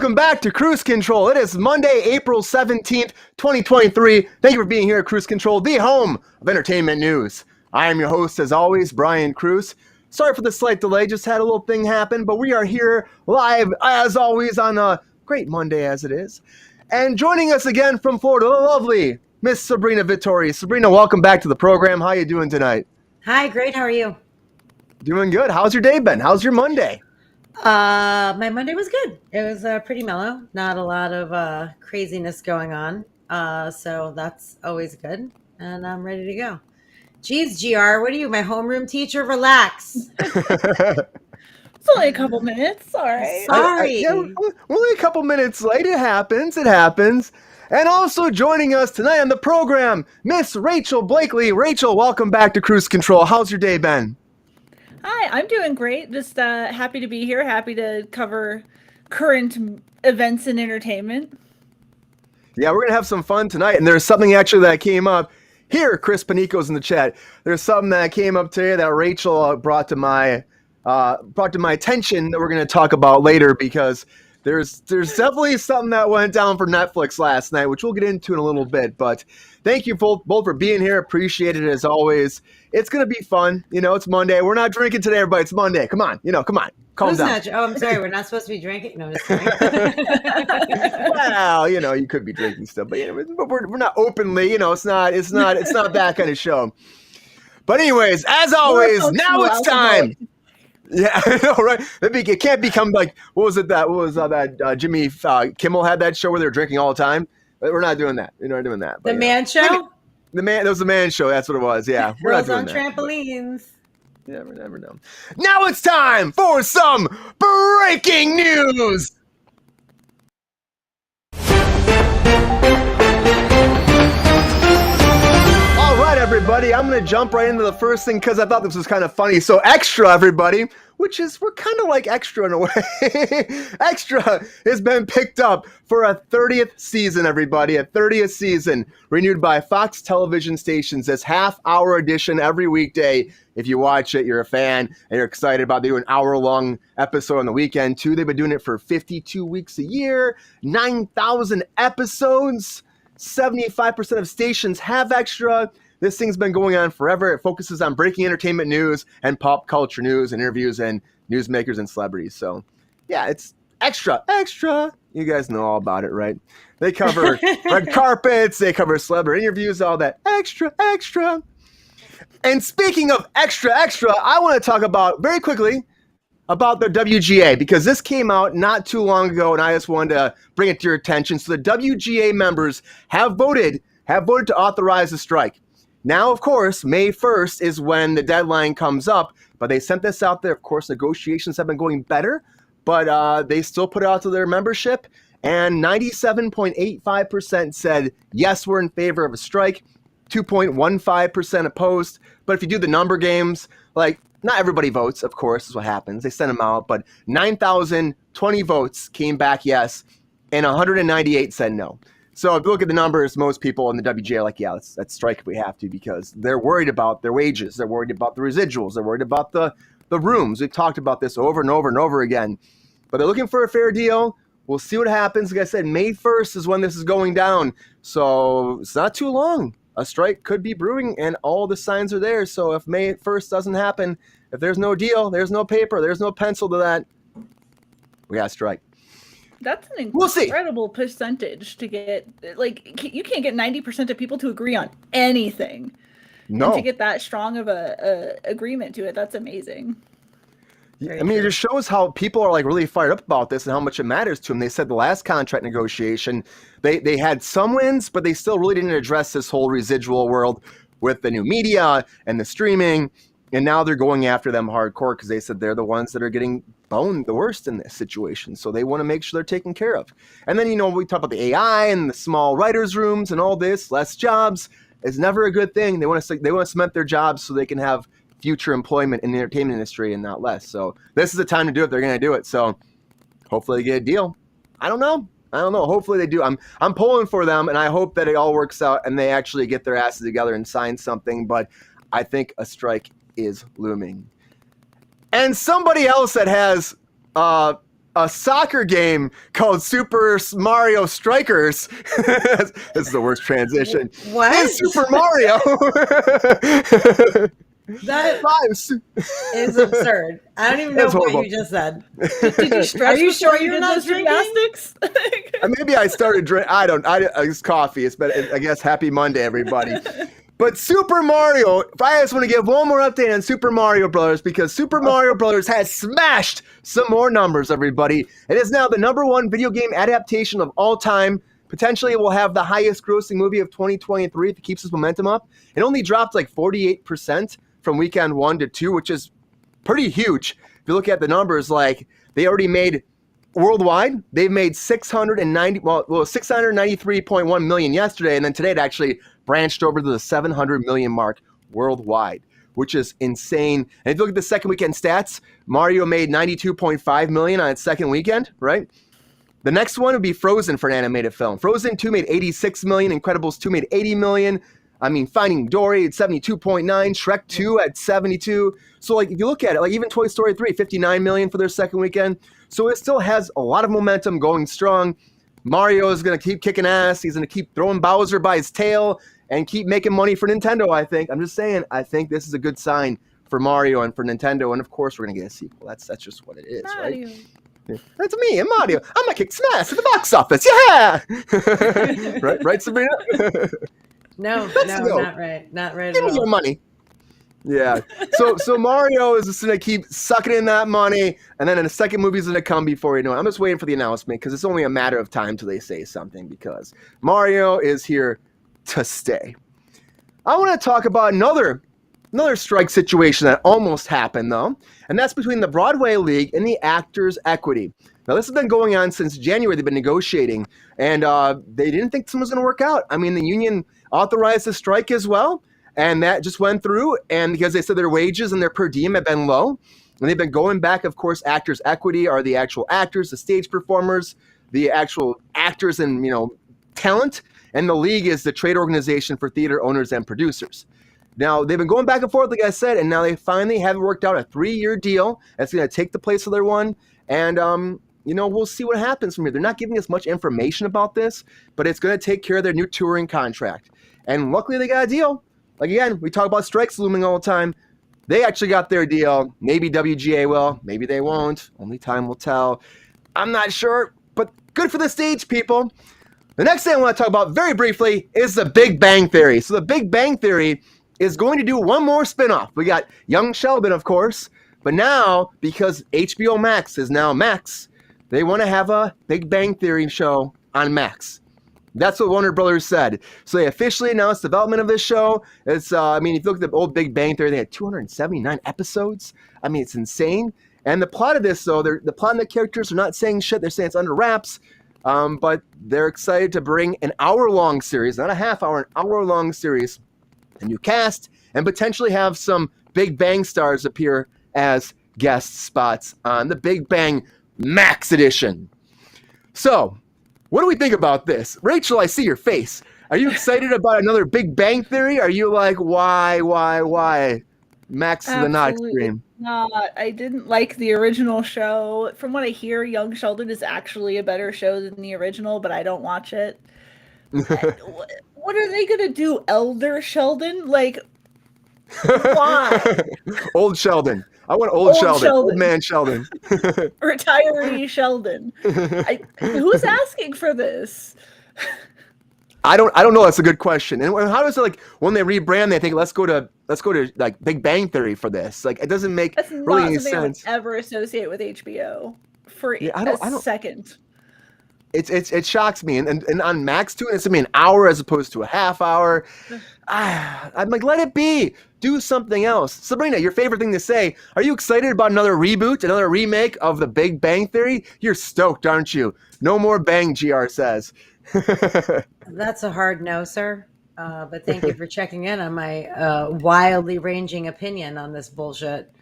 welcome back to Kruse Control. It is Monday, April 17th, 2023. Thank you for being here at Kruse Control, the home of entertainment news. I am your host, as always, Brian Kruse. Sorry for the slight delay, just had a little thing happen, but we are here live, as always, on a great Monday as it is. And joining us again from Florida, the lovely Miss Sabrina Vittori. Sabrina, welcome back to the program. How you doing tonight? Hi, great. How are you? Doing good. How's your day been? How's your Monday? My Monday was good. It was pretty mellow. Not a lot of craziness going on. So that's always good. And I'm ready to go. Geez, GR, what are you, my homeroom teacher? Relax. It's only a couple minutes. All right. Sorry. We're only a couple minutes late. It happens. It happens. And also joining us tonight on the program, Miss Rachel Blakely. Rachel, welcome back to Kruse Control. How's your day been? Hi, I'm doing great. Just happy to be here. Happy to cover current events and entertainment. Yeah, we're going to have some fun tonight. And there's something actually that came up. Here, Chris Panico's in the chat. There's something that came up today that Rachel brought to my attention that we're going to talk about later, because there's definitely something that went down for Netflix last night, which we'll get into in a little bit. But thank you both for being here. Appreciate it as always. It's going to be fun. You know, it's Monday. We're not drinking today, everybody. It's Monday. Come on. Come on. Calm down. I'm sorry. We're not supposed to be drinking. No, just kidding. Well, you could be drinking stuff, but we're not openly. It's not that kind of show. But anyways, as always, now it's time. Yeah, I know, right? It can't become like, what was that Jimmy Kimmel had that show where they were drinking all the time? We're not doing that. We're not doing that. The Man Show? That was the Man Show. That's what it was. Yeah. We're not doing that. Trampolines. You never know. Now it's time for some breaking news. All right, everybody. I'm going to jump right into the first thing because I thought this was kind of funny. So Extra, everybody, we're kind of like Extra in a way. Extra has been picked up for a 30th season, everybody. A 30th season renewed by Fox television stations as half-hour edition every weekday. If you watch it, you're a fan, and you're excited about doing an hour-long episode on the weekend, too. They've been doing it for 52 weeks a year, 9,000 episodes, 75% of stations have Extra. This thing's been going on forever. It focuses on breaking entertainment news and pop culture news and interviews and newsmakers and celebrities. So, yeah, it's Extra. You guys know all about it, right? They cover red carpets, they cover celebrity interviews, all that. Extra. And speaking of extra, I want to talk about, very quickly, about the WGA, because this came out not too long ago, and I just wanted to bring it to your attention. So the WGA members have voted to authorize a strike. Now, of course, May 1st is when the deadline comes up, but they sent this out there. Of course, negotiations have been going better, but they still put it out to their membership, and 97.85% said, yes, we're in favor of a strike. 2.15% opposed. But if you do the number games, like, not everybody votes, of course, is what happens. They send them out, but 9,020 votes came back yes, and 198 said no. So if you look at the numbers, most people in the WGA are like, yeah, let's strike if we have to, because they're worried about their wages. They're worried about the residuals. They're worried about the rooms. We've talked about this over and over and over again. But they're looking for a fair deal. We'll see what happens. Like I said, May 1st is when this is going down. So it's not too long. A strike could be brewing, and all the signs are there. So if May 1st doesn't happen, if there's no deal, there's no paper, there's no pencil to that, we got to strike. That's an incredible percentage to get. Like, you can't get 90% of people to agree on anything. No. And to get that strong of a agreement to it, that's amazing. I mean, it just shows how people are like really fired up about this and how much it matters to them. They said the last contract negotiation, they had some wins, but they still really didn't address this whole residual world with the new media and the streaming. And now they're going after them hardcore because they said they're the ones that are getting boned the worst in this situation. So they want to make sure they're taken care of. And then, we talk about the AI and the small writers' rooms and all this, less jobs. It's never a good thing. They want to cement their jobs so they can have future employment in the entertainment industry and not less. So this is the time to do it. They're going to do it. So hopefully they get a deal. I don't know. Hopefully they do. I'm pulling for them, and I hope that it all works out and they actually get their asses together and sign something. But I think a strike is looming. And somebody else that has a soccer game called Super Mario Strikers. This is the worst transition. What? It's Super Mario. That Five. is absurd. I don't even know That's what horrible. you just said. Did you stretch Are you before sure you're did not those drinking? gymnastics? Maybe I started drink. I don't. It's coffee. It's been. I guess happy Monday, everybody. But Super Mario. I just want to give one more update on Super Mario Brothers because Super Mario Brothers has smashed some more numbers. Everybody, it is now the #1 video game adaptation of all time. Potentially, it will have the highest grossing movie of 2023 if it keeps its momentum up. It only dropped like 48% from weekend 1 to 2, which is pretty huge. If you look at the numbers, like they already made worldwide, they've made 693.1 million yesterday, and then today it actually branched over to the 700 million mark worldwide, which is insane. And if you look at the second weekend stats, Mario made 92.5 million on its second weekend, right? The next one would be Frozen for an animated film. Frozen 2 made 86 million, Incredibles 2 made 80 million. I mean, Finding Dory at 72.9, Shrek 2 at 72. So, like, if you look at it, like even Toy Story 3, 59 million for their second weekend. So it still has a lot of momentum going strong. Mario is going to keep kicking ass. He's going to keep throwing Bowser by his tail and keep making money for Nintendo, I think. I'm just saying, I think this is a good sign for Mario and for Nintendo. And, of course, we're going to get a sequel. That's just what it is, Mario. right? That's me, I'm Mario. I'm going to kick some ass at the box office. Yeah! right, Sabrina? No, go. not right. Not right Give at me your all. money. Yeah. So Mario is just gonna keep sucking in that money, and then the second movie's gonna come before you know it. I'm just waiting for the announcement because it's only a matter of time till they say something because Mario is here to stay. I want to talk about another strike situation that almost happened though, and that's between the Broadway League and the Actors Equity. Now this has been going on since January. They've been negotiating, and they didn't think something was going to work out. I mean, the union authorized the strike as well, and that just went through. And because they said their wages and their per diem have been low, and they've been going back. Of course, Actors Equity are the actual actors, the stage performers, the actual actors, and talent. And the league is the trade organization for theater owners and producers. Now, they've been going back and forth, like I said, and now they finally have worked out a 3-year deal that's going to take the place of their one. And, we'll see what happens from here. They're not giving us much information about this, but it's going to take care of their new touring contract. And luckily, they got a deal. Like, again, we talk about strikes looming all the time. They actually got their deal. Maybe WGA will. Maybe they won't. Only time will tell. I'm not sure, but good for the stage people. The next thing I want to talk about very briefly is the Big Bang Theory. So the Big Bang Theory is going to do one more spinoff. We got Young Sheldon, of course, but now, because HBO Max is now Max, they want to have a Big Bang Theory show on Max. That's what Warner Brothers said. So they officially announced development of this show. It's, if you look at the old Big Bang Theory, they had 279 episodes. I mean, it's insane. And the plot of this, though, the plot and the characters are not saying shit. They're saying it's under wraps. But they're excited to bring an hour-long series, not a half-hour, an hour-long series, a new cast, and potentially have some Big Bang stars appear as guest spots on the Big Bang Max edition. So, what do we think about this? Rachel, I see your face. Are you excited about another Big Bang Theory? Are you like, why? Max to the not extreme. Not. I didn't like the original show. From what I hear, Young Sheldon is actually a better show than the original, but I don't watch it. What are they going to do? Elder Sheldon? Like, why? Old Sheldon. I want old Sheldon. Old man Sheldon. Retiree Sheldon. Who's asking for this? I don't know. That's a good question. And how does it, like, when they rebrand, they think let's go to like Big Bang Theory for this? Like, it doesn't make really any sense. I would ever associate with HBO for a second. It shocks me. And on Max too, it's gonna be an hour as opposed to a half hour. I'm like, let it be. Do something else. Sabrina, your favorite thing to say. Are you excited about another reboot, another remake of the Big Bang Theory? You're stoked, aren't you? No more bang, GR says. That's a hard no, sir. But thank you for checking in on my wildly ranging opinion on this bullshit.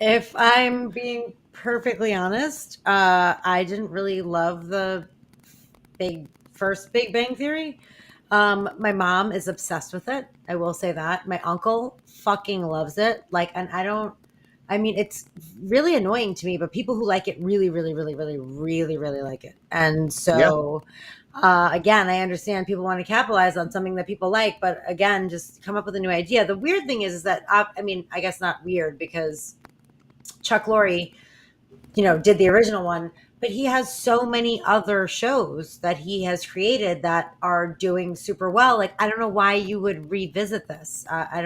If I'm being perfectly honest, I didn't really love the first Big Bang Theory. My mom is obsessed with it. I will say that. My uncle fucking loves it. Like, and I don't I mean, it's really annoying to me, but people who like it really, really, really, really, really, really like it. And so, again, I understand people want to capitalize on something that people like, but again, just come up with a new idea. The weird thing is that, I mean, I guess not weird because Chuck Lorre, did the original one, but he has so many other shows that he has created that are doing super well. Like, I don't know why you would revisit this. I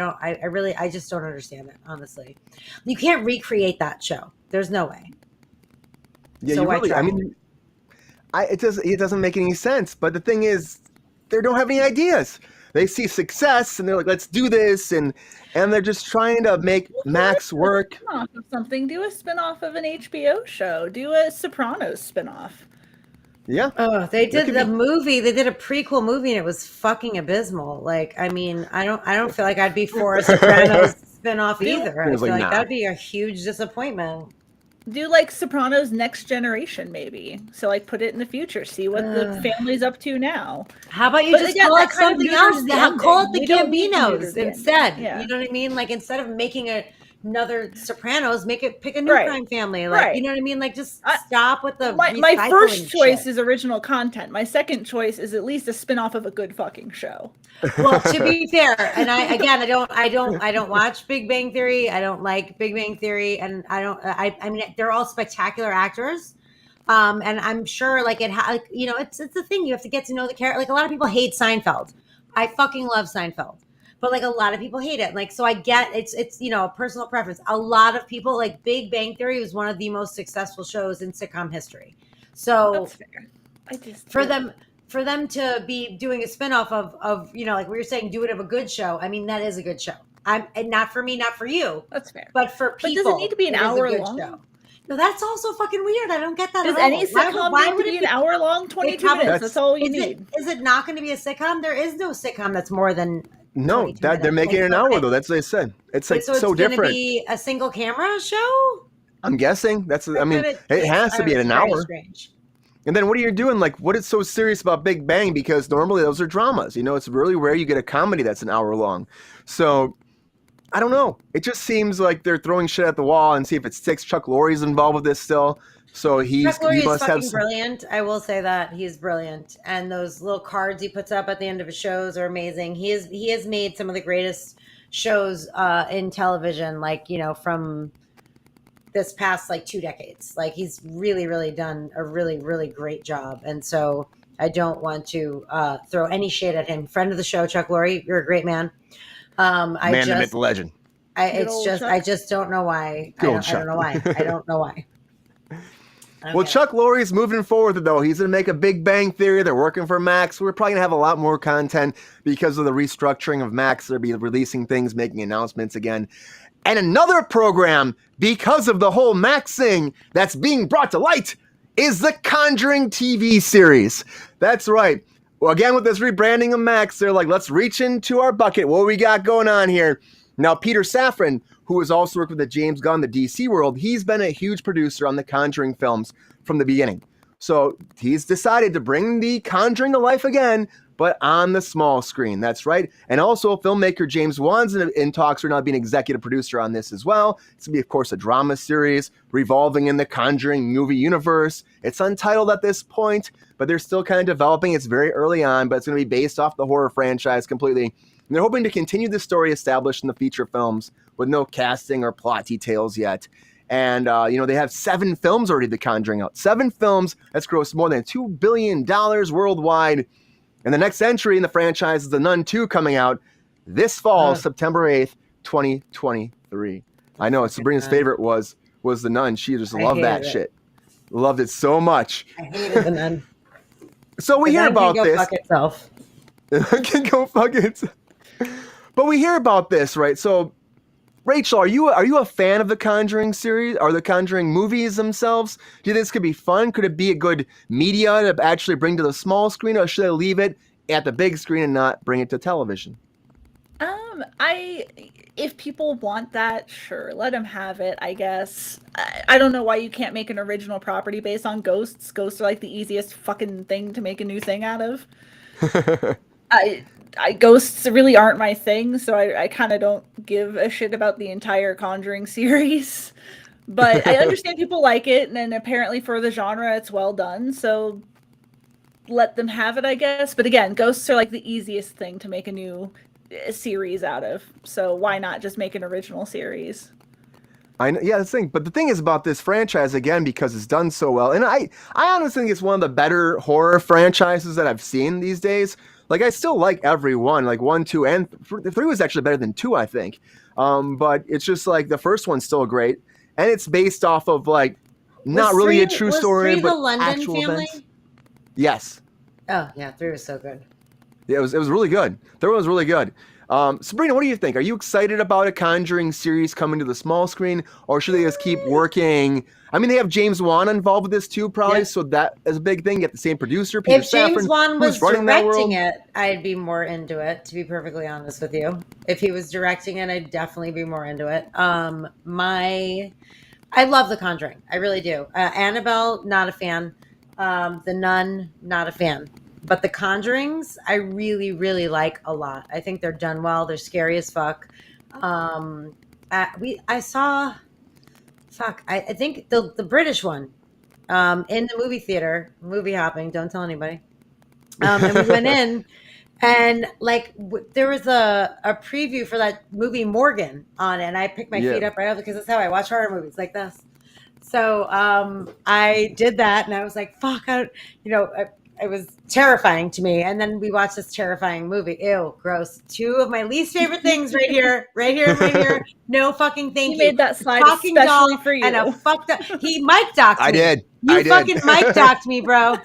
really, I just don't understand it, honestly. You can't recreate that show. There's no way. Yeah, So you why really. try? I mean, it doesn't make any sense. But the thing is, they don't have any ideas. They see success and they're like, let's do this, and they're just trying to make Max work. Spin-off of something. Do a spin-off of an HBO show. Do a Sopranos spin-off. Yeah. Oh, they did could the be- movie. They did a prequel movie, and it was fucking abysmal. Like, I mean, I don't feel like I'd be for a Sopranos spinoff either. I was feel like, like nah. that'd be a huge disappointment. Do like Sopranos Next Generation, maybe. So like put it in the future. See what the family's up to now. How about you But just again, call that it kind of something neuters else? the ending. Call it the We don't need to neuter Gambinos the ending. instead. Yeah. You know what I mean? Like, instead of making another Sopranos, pick a new Right. crime family. Like, Right. you know what I mean? Like, just stop with the My first recycling choice shit. is original content. My second choice is at least a spin-off of a good fucking show. Well, to be fair, and I don't watch Big Bang Theory. I don't like Big Bang Theory, and I mean, they're all spectacular actors. And I'm sure like it's the thing. You have to get to know the character. Like, a lot of people hate Seinfeld. I fucking love Seinfeld. But like, a lot of people hate it. Like, so I get it's a personal preference. A lot of people like Big Bang Theory was one of the most successful shows in sitcom history. So That's fair. I just for them to be doing a spinoff of like we were saying, do it of a good show. I mean, that is a good show. And not for me, not for you, That's fair. but for But people. does it need to be an it is a hour good long? show. No, that's also fucking weird. I don't get that Does at all. any sitcom need to be an hour long? 22 probably- minutes. That's all you Is need. is it not going to be a sitcom? There is no sitcom that's more than No, 22 that they're minutes. making it an Like, hour though. That's what they said. It's like so so it's going to different. be a single camera show. I'm guessing that's. I mean, it has to be It's an very hour. strange. And then what are you doing? Like, what is so serious about Big Bang? Because normally those are dramas. It's really rare you get a comedy that's an hour long. So I don't know. It just seems like they're throwing shit at the wall and see if it sticks. Chuck Lorre's involved with this still. So Chuck he Lorre is must have fucking brilliant. I will say that he's brilliant, and those little cards he puts up at the end of his shows are amazing. He has made some of the greatest shows in television, like from this past like 2 decades. Like, he's really, really done a really, really great job, and so I don't want to throw any shade at him. Friend of the show, Chuck Lorre, you're a great man. man, the myth, the legend. I just don't know why. I don't know why. I don't know why. Okay. Well, Chuck Lorre's moving forward, though. He's going to make a Big Bang Theory. They're working for Max. We're probably going to have a lot more content because of the restructuring of Max. They'll be releasing things, making announcements again. And another program, because of the whole Max thing that's being brought to light, is the Conjuring TV series. That's right. Well, again, with this rebranding of Max, they're like, let's reach into our bucket. What we got going on here? Now, Peter Safran, who has also worked with the James Gunn, the DC world, he's been a huge producer on the Conjuring films from the beginning. So he's decided to bring the Conjuring to life again, but on the small screen. That's right. And also, filmmaker James Wan's in talks right now, being executive producer on this as well. It's going to be, of course, a drama series revolving in the Conjuring movie universe. It's untitled at this point, but they're still kind of developing. It's very early on, but it's going to be based off the horror franchise completely. And they're hoping to continue the story established in the feature films with no casting or plot details yet. And, they have 7 films already, The Conjuring out. 7 films. That's grossed more than $2 billion worldwide. And the next entry in the franchise is The Nun 2 coming out this fall, September 8th, 2023. I know, Sabrina's favorite was The Nun. She just loved that shit. Loved it so much. I hated The Nun. So we hear about this. Fuck itself. It can go fuck itself. But we hear about this, right? So, Rachel, are you a fan of the Conjuring series or the Conjuring movies themselves? Do you think this could be fun? Could it be a good media to actually bring to the small screen, or should I leave it at the big screen and not bring it to television? If people want that, sure, let them have it, I guess. I don't know why you can't make an original property based on ghosts. Ghosts are like the easiest fucking thing to make a new thing out of. ghosts really aren't my thing, so I kind of don't give a shit about the entire Conjuring series. But I understand people like it, and apparently for the genre, it's well done. So let them have it, I guess. But again, ghosts are like the easiest thing to make a new series out of. So why not just make an original series? Yeah, that's the thing. But the thing is about this franchise, again, because it's done so well, and I honestly think it's one of the better horror franchises that I've seen these days. Like, I still like every one, like 1, 2, and 3 was actually better than 2, I think. But it's just like the first one's still great, and it's based off of like not really a true story, but the London actual family? events. Yes. Oh yeah, 3 was so good. Yeah, it was really good. 3 was really good. Sabrina, what do you think? Are you excited about a Conjuring series coming to the small screen, or should they just keep working? I mean, they have James Wan involved with this too, probably, Yep. so that is a big thing. You get the same producer, Peter If James Safran, Wan was who's running that world. directing it, I'd be more into it, to be perfectly honest with you. If he was directing it, I'd definitely be more into it. I love The Conjuring. I really do. Annabelle, not a fan. The Nun, not a fan. But The Conjurings, I really, really like a lot. I think they're done well. They're scary as fuck. I think the British one in the movie theater, movie hopping. Don't tell anybody. And we went in, and like there was a preview for that movie Morgan on it, and I picked my feet up right up because that's how I watch horror movies, like this. So I did that, and I was like, "Fuck!" It was terrifying to me. And then we watched this terrifying movie. Ew, gross. 2 of my least favorite things right here, right here, right here. No fucking thank you. He made that slide Talking especially doll for you. and a fucked up. He mic docked me. I did. You fucking mic docked me, bro.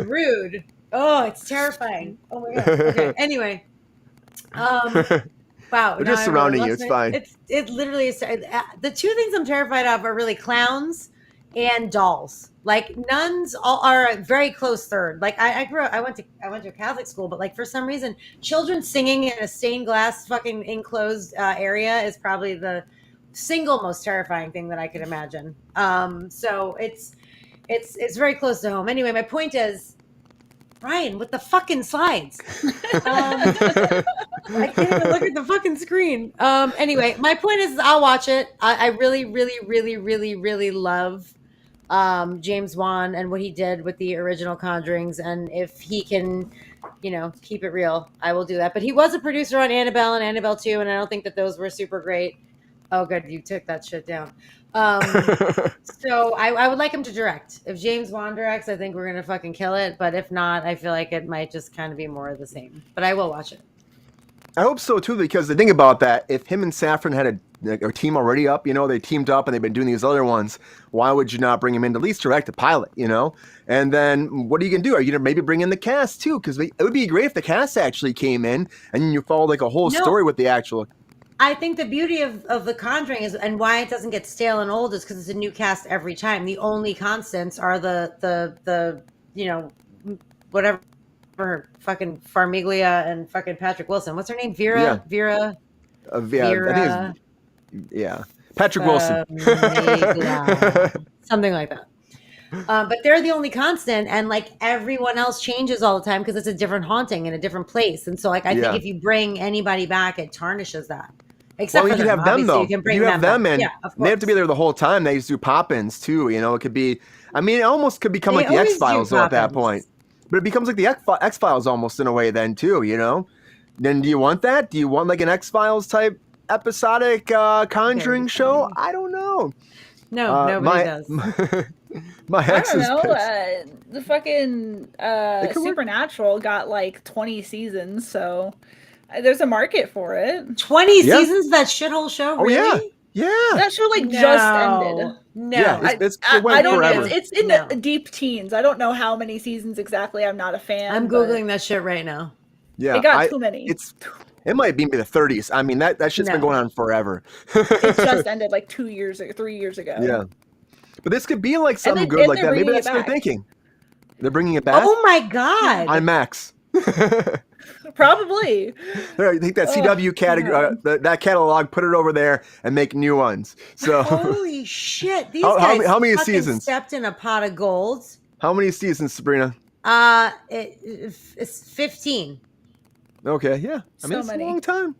Rude. Oh, it's terrifying. Oh my god. Okay. Anyway. Wow. We're just surrounding you. It's fine. It literally is. The 2 things I'm terrified of are really clowns and dolls. Like nuns are a very close third. Like I went to a Catholic school, but like for some reason, children singing in a stained glass fucking enclosed area is probably the single most terrifying thing that I could imagine. So it's very close to home. Anyway, my point is, Ryan, with the fucking slides. I can't even look at the fucking screen. Anyway, my point is I'll watch it. I really, really, really, really, really love James Wan and what he did with the original Conjurings, and if he can, keep it real, I will do that. But he was a producer on Annabelle and Annabelle 2, and I don't think that those were super great. Oh, good, you took that shit down. So I would like him to direct. If James Wan directs, I think we're gonna fucking kill it. But if not, I feel like it might just kind of be more of the same. But I will watch it. I hope so too, because the thing about that, if him and Safran had a team already up, they teamed up and they've been doing these other ones, why would you not bring him in to at least direct a pilot, And then what are you going to do? Are you going to maybe bring in the cast too? Because it would be great if the cast actually came in and you followed like a whole story with the actual... I think the beauty of The Conjuring is, and why it doesn't get stale and old, is because it's a new cast every time. The only constants are the whatever, fucking Farmiglia and fucking Patrick Wilson. What's her name? Vera. I think it's, Patrick Wilson. Something like that. But they're the only constant, and like everyone else changes all the time because it's a different haunting in a different place. And so, like, I think if you bring anybody back, it tarnishes that. Except for you have them though. You have them, and of they have to be there the whole time. They used to do pop-ins too. It could be. I mean, it almost could become like the X-Files at that point. But it becomes like the X-Files almost in a way then too. Then do you want that? Do you want like an X-Files type episodic Conjuring show? I don't know. No, nobody does. My ex I don't know. The fucking Supernatural got like 20 seasons, so there's a market for it. 20 seasons of that shithole show? Really? Yeah. That show just ended. No, yeah, I don't know. forever. It's in the deep teens. I don't know how many seasons exactly. I'm not a fan. I'm googling that shit right now. Yeah, it got too many. It might be the 30s. I mean, that shit's been going on forever. It just ended like 3 years ago. Yeah, but this could be like something good like that. Maybe that's what they're thinking. They're bringing it back. Oh my god! On Max. Probably. I think that CW category, that catalog, put it over there and make new ones. So holy shit! These guys how many seasons? Stepped in a pot of gold. How many seasons, Sabrina? It's 15. Okay, yeah. I mean, So it's many. a long time.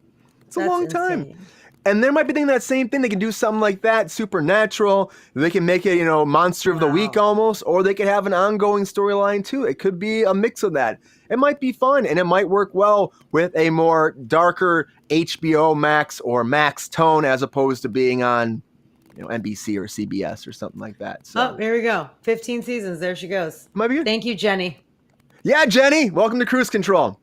It's a That's long time. insane. And they might be thinking that same thing. They can do something like that, supernatural. They can make it, monster of the week Wow. almost, or they could have an ongoing storyline too. It could be a mix of that. It might be fun, and it might work well with a more darker HBO Max or Max tone as opposed to being on, NBC or CBS or something like that. So, Oh, here we go. 15 seasons. There she goes. might be good. Thank you, Jenny. Yeah, Jenny, welcome to Kruse Control.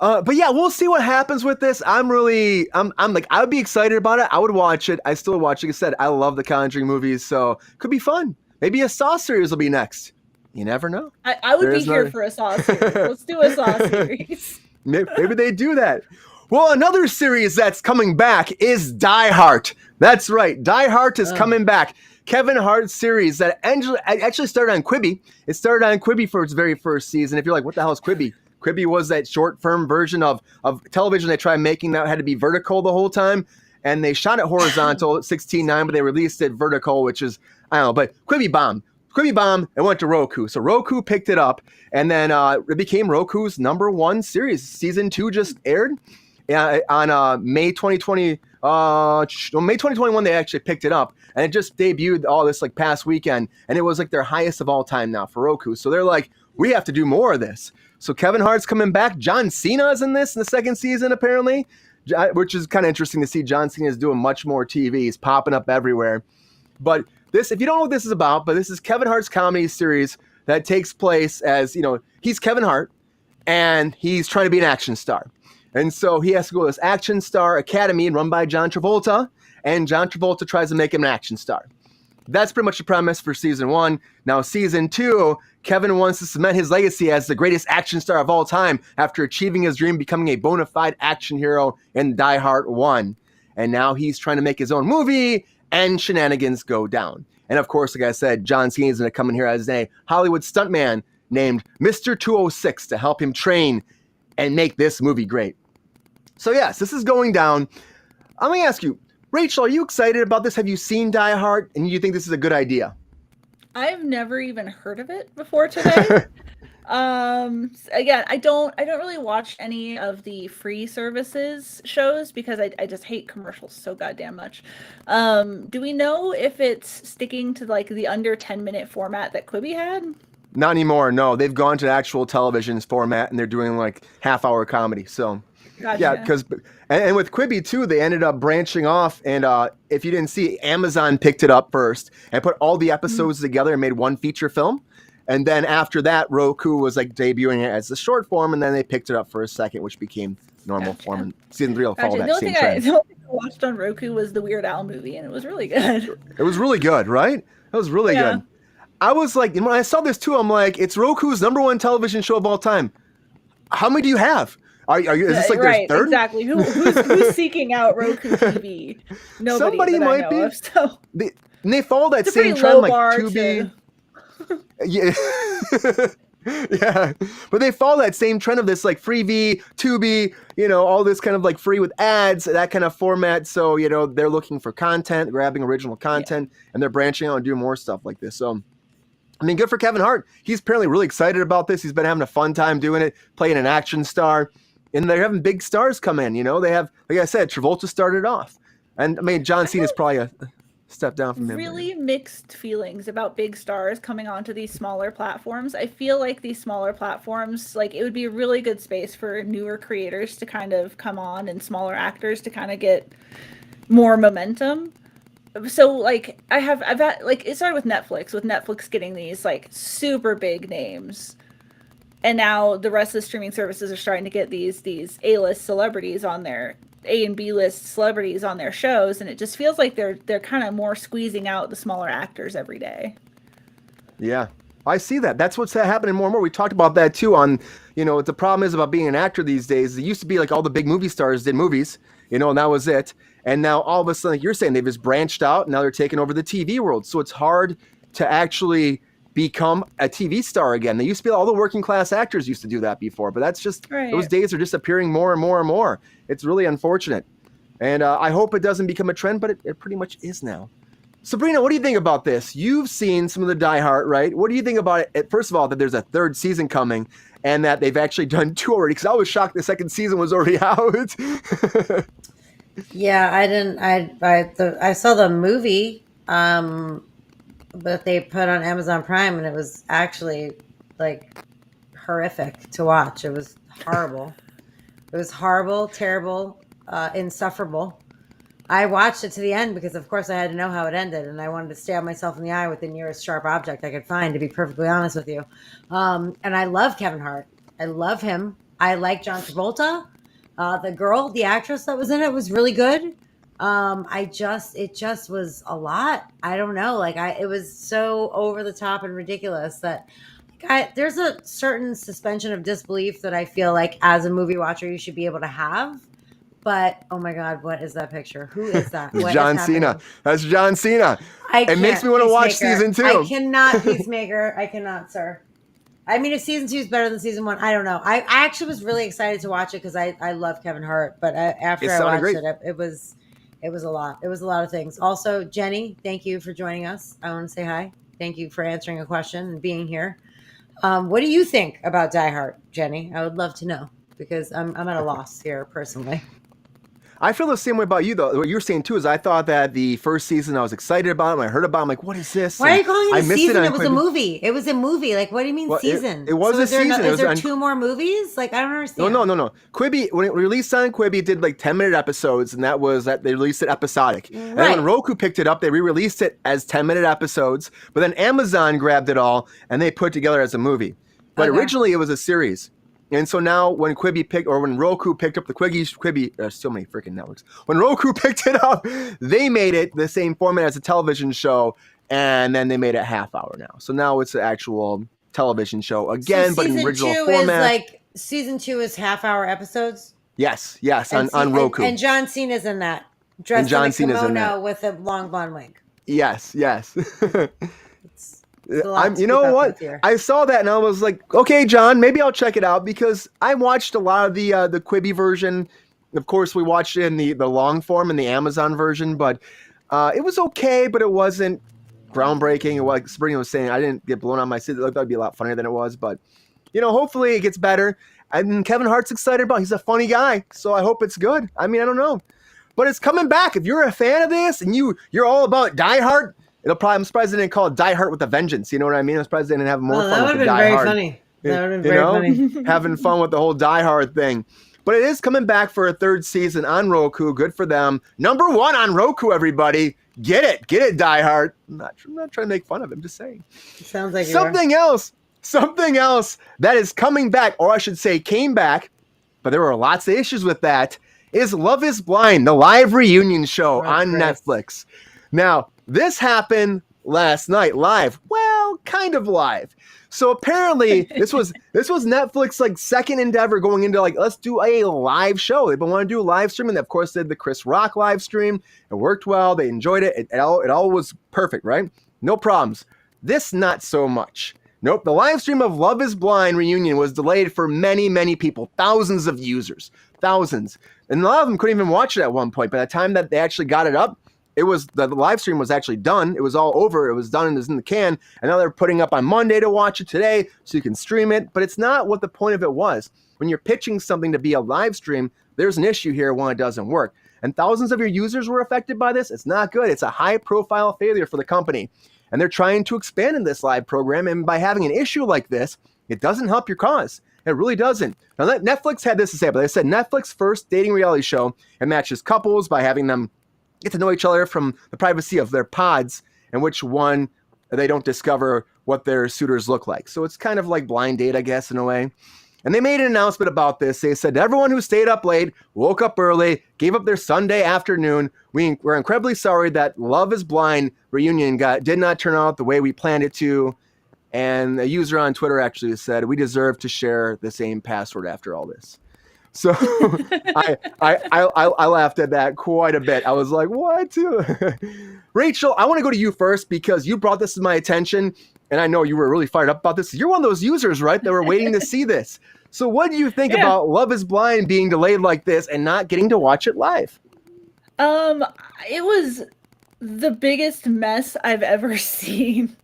But yeah, we'll see what happens with this. I'm like, I would be excited about it. I would watch it. I still watch it. Like I said, I love the Conjuring movies, so could be fun. Maybe a Saw series will be next. You never know. I would be here for a Saw series. Let's do a Saw series. Maybe they do that. Well, another series that's coming back is Die Hart. That's right. Die Hart is coming back. Kevin Hart's series that actually started on Quibi. It started on Quibi for its very first season. If you're like, what the hell is Quibi? Quibi was that short firm version of television they tried making that had to be vertical the whole time. And they shot it horizontal at 16:9, but they released it vertical, which is, I don't know, but Quibi bombed. Quibi bombed and went to Roku. So Roku picked it up, and then it became Roku's #1 series. Season 2 just aired on May 2020. May 2021, they actually picked it up, and it just debuted all this like past weekend, and it was like their highest of all time now for Roku. So they're like, we have to do more of this. So Kevin Hart's coming back. John Cena's in this in the second season, apparently, which is kind of interesting to see. John Cena is doing much more TV. He's popping up everywhere. But this, if you don't know what this is about, but this is Kevin Hart's comedy series that takes place as, he's Kevin Hart, and he's trying to be an action star. And so he has to go to this action star academy run by John Travolta, and John Travolta tries to make him an action star. That's pretty much the premise for season 1. Now, season 2, Kevin wants to cement his legacy as the greatest action star of all time after achieving his dream, becoming a bona fide action hero in Die Hart 1. And now he's trying to make his own movie, and shenanigans go down. And of course, like I said, John Cena is going to come in here as a Hollywood stuntman named Mr. 206 to help him train and make this movie great. So yes, this is going down. I'm going to ask you, Rachel, are you excited about this? Have you seen Die Hart, and you think this is a good idea? I've never even heard of it before today. Again, I don't really watch any of the free services shows because I just hate commercials so goddamn much. Do we know if it's sticking to like the under 10-minute format that Quibi had? Not anymore. No, they've gone to actual television format, and they're doing like half-hour comedy. So, Gotcha. yeah, because and with Quibi too, they ended up branching off. And if you didn't see, Amazon picked it up first and put all the episodes together and made one feature film. And then after that, Roku was like debuting it as a short form, and then they picked it up for a second, which became normal form. And season 3 will follow that same trend. The only thing I watched on Roku was the Weird Al movie, and it was really good. It was really good, right? It was really good. I was like, when I saw this too, I'm like, it's Roku's #1 television show of all time. How many do you have? Are you? Is this like right, their third? Exactly. Who's seeking out Roku TV? Nobody. Somebody that might I know be. Of, so. And they follow that It's a same pretty trend, low like bar Tubi. Yeah. Yeah, but they follow that same trend of this like Freevee, Tubi, all this kind of like free with ads, that kind of format. So, they're looking for content, grabbing original content, and they're branching out and doing more stuff like this. So, I mean, good for Kevin Hart. He's apparently really excited about this. He's been having a fun time doing it, playing an action star, and they're having big stars come in. They have, like I said, Travolta started off, and I mean, John Cena's probably a step down from him. Really mixed feelings about big stars coming onto these smaller platforms. I feel like these smaller platforms, like it would be a really good space for newer creators to kind of come on and smaller actors to kind of get more momentum. So like I've had like it started with Netflix getting these like super big names. And now the rest of the streaming services are starting to get these A-list celebrities on their A and B list celebrities on their shows, and it just feels like they're kind of more squeezing out the smaller actors every day. Yeah, I see that. That's what's happening more and more. We talked about that too on, what the problem is about being an actor these days. It used to be like all the big movie stars did movies, and that was it. And now all of a sudden, like you're saying, they've just branched out, and now they're taking over the TV world. So it's hard to actually become a TV star again. They used to be all the working class actors used to do that before, but that's just those days are disappearing more and more and more. It's really unfortunate, and I hope it doesn't become a trend, but it pretty much is now. Sabrina, what do you think about this? You've seen some of the Die Hart, right? What do you think about it? First of all, that there's a third season coming and that they've actually done 2 already, because I was shocked the second season was already out. Yeah, I didn't. I saw the movie, that they put on Amazon Prime, and it was actually like horrific to watch. It was horrible. It was horrible, terrible, insufferable. I watched it to the end because, of course, I had to know how it ended, and I wanted to stab myself in the eye with the nearest sharp object I could find, to be perfectly honest with you. And I love Kevin Hart. I love him. I like John Travolta. The girl, the actress that was in it, was really good. It just was a lot. I don't know. Like, it was so over the top and ridiculous that there's a certain suspension of disbelief that I feel like as a movie watcher you should be able to have. But oh my God, what is that picture? Who is that? It's John Cena. That's John Cena. It makes me want to watch season 2. I cannot, Peacemaker. I cannot, sir. I mean, if season 2 is better than season 1, I don't know. I actually was really excited to watch it because I love Kevin Hart. But after I watched it, it was a lot. It was a lot of things. Also, Jenny, thank you for joining us. I want to say hi. Thank you for answering a question and being here. What do you think about Die Hart, Jenny? I would love to know because I'm at a loss here personally. I feel the same way about you, though. What you're saying, too, is I thought that the first season I was excited about it. I heard about it. I'm like, what is this? Why are you calling it a season? It was a movie. It was a movie. Like, what do you mean season? It was a season. Is there 2 more movies? Like, I don't understand. No. Quibi, when it released on Quibi, it did like 10-minute episodes, and that they released it episodic. Right. And then when Roku picked it up, they re-released it as 10-minute episodes, but then Amazon grabbed it all, and they put it together as a movie. But originally, it was a series. And so now when when Roku picked up the Quibi, there's so many freaking networks. When Roku picked it up, they made it the same format as a television show, and then they made it half hour now. So now it's an actual television show again, but in the original format. Season 2 is half-hour episodes? Yes, on Roku. And John Cena's in that, dressed in a kimono with a long blonde wig. Yes. You know what? I saw that and I was like, okay, John, maybe I'll check it out because I watched a lot of the Quibi version. Of course, we watched it in the long form and the Amazon version, but it was okay, but it wasn't groundbreaking. Like Sabrina was saying, I didn't get blown on my seat. That would be a lot funnier than it was, but hopefully it gets better. And Kevin Hart's excited about it. He's a funny guy, so I hope it's good. I mean, I don't know, but it's coming back. If you're a fan of this and you're all about Die Hart, I'm surprised they didn't call it Die Hart with a Vengeance. You know what I mean? I'm surprised they didn't have more fun with the Die Hart. That would have been very funny. Having fun with the whole Die Hart thing. But it is coming back for a 3rd season on Roku. Good for them. Number 1 on Roku, everybody. Get it, Die Hart. I'm not trying to make fun of him. Just saying. It sounds like something else that is coming back, or I should say came back, but there were lots of issues with that, is Love is Blind, the live reunion show on Netflix. Now, this happened last night live. Well, kind of live. So apparently this was Netflix's second endeavor going into let's do a live show. They've been wanting to do a live stream, and they, of course, did the Chris Rock live stream. It worked well. They enjoyed it. It all was perfect, right? No problems. This not so much. Nope. The live stream of Love is Blind reunion was delayed for many, many people. Thousands of users. Thousands. And a lot of them couldn't even watch it at one point. By the time that they actually got it up, the live stream was actually done. It was all over. It was done and it was in the can. And now they're putting up on Monday to watch it today so you can stream it. But it's not what the point of it was. When you're pitching something to be a live stream, there's an issue here when it doesn't work. And thousands of your users were affected by this. It's not good. It's a high-profile failure for the company. And they're trying to expand in this live program. And by having an issue like this, it doesn't help your cause. It really doesn't. Now, Netflix had this to say, but they said Netflix first dating reality show. It matches couples by having them get to know each other from the privacy of their pods, and which one they don't discover what their suitors look like. So it's kind of like blind date, I guess, in a way. And they made an announcement about this. They said, everyone who stayed up late, woke up early, gave up their Sunday afternoon, we're incredibly sorry that Love is Blind reunion did not turn out the way we planned it to. And a user on Twitter actually said, we deserve to share the same password after all this. So I laughed at that quite a bit. I was like, what? Rachel, I want to go to you first because you brought this to my attention. And I know you were really fired up about this. You're one of those users, right, that were waiting to see this. So what do you think about Love is Blind being delayed like this and not getting to watch it live? It was the biggest mess I've ever seen.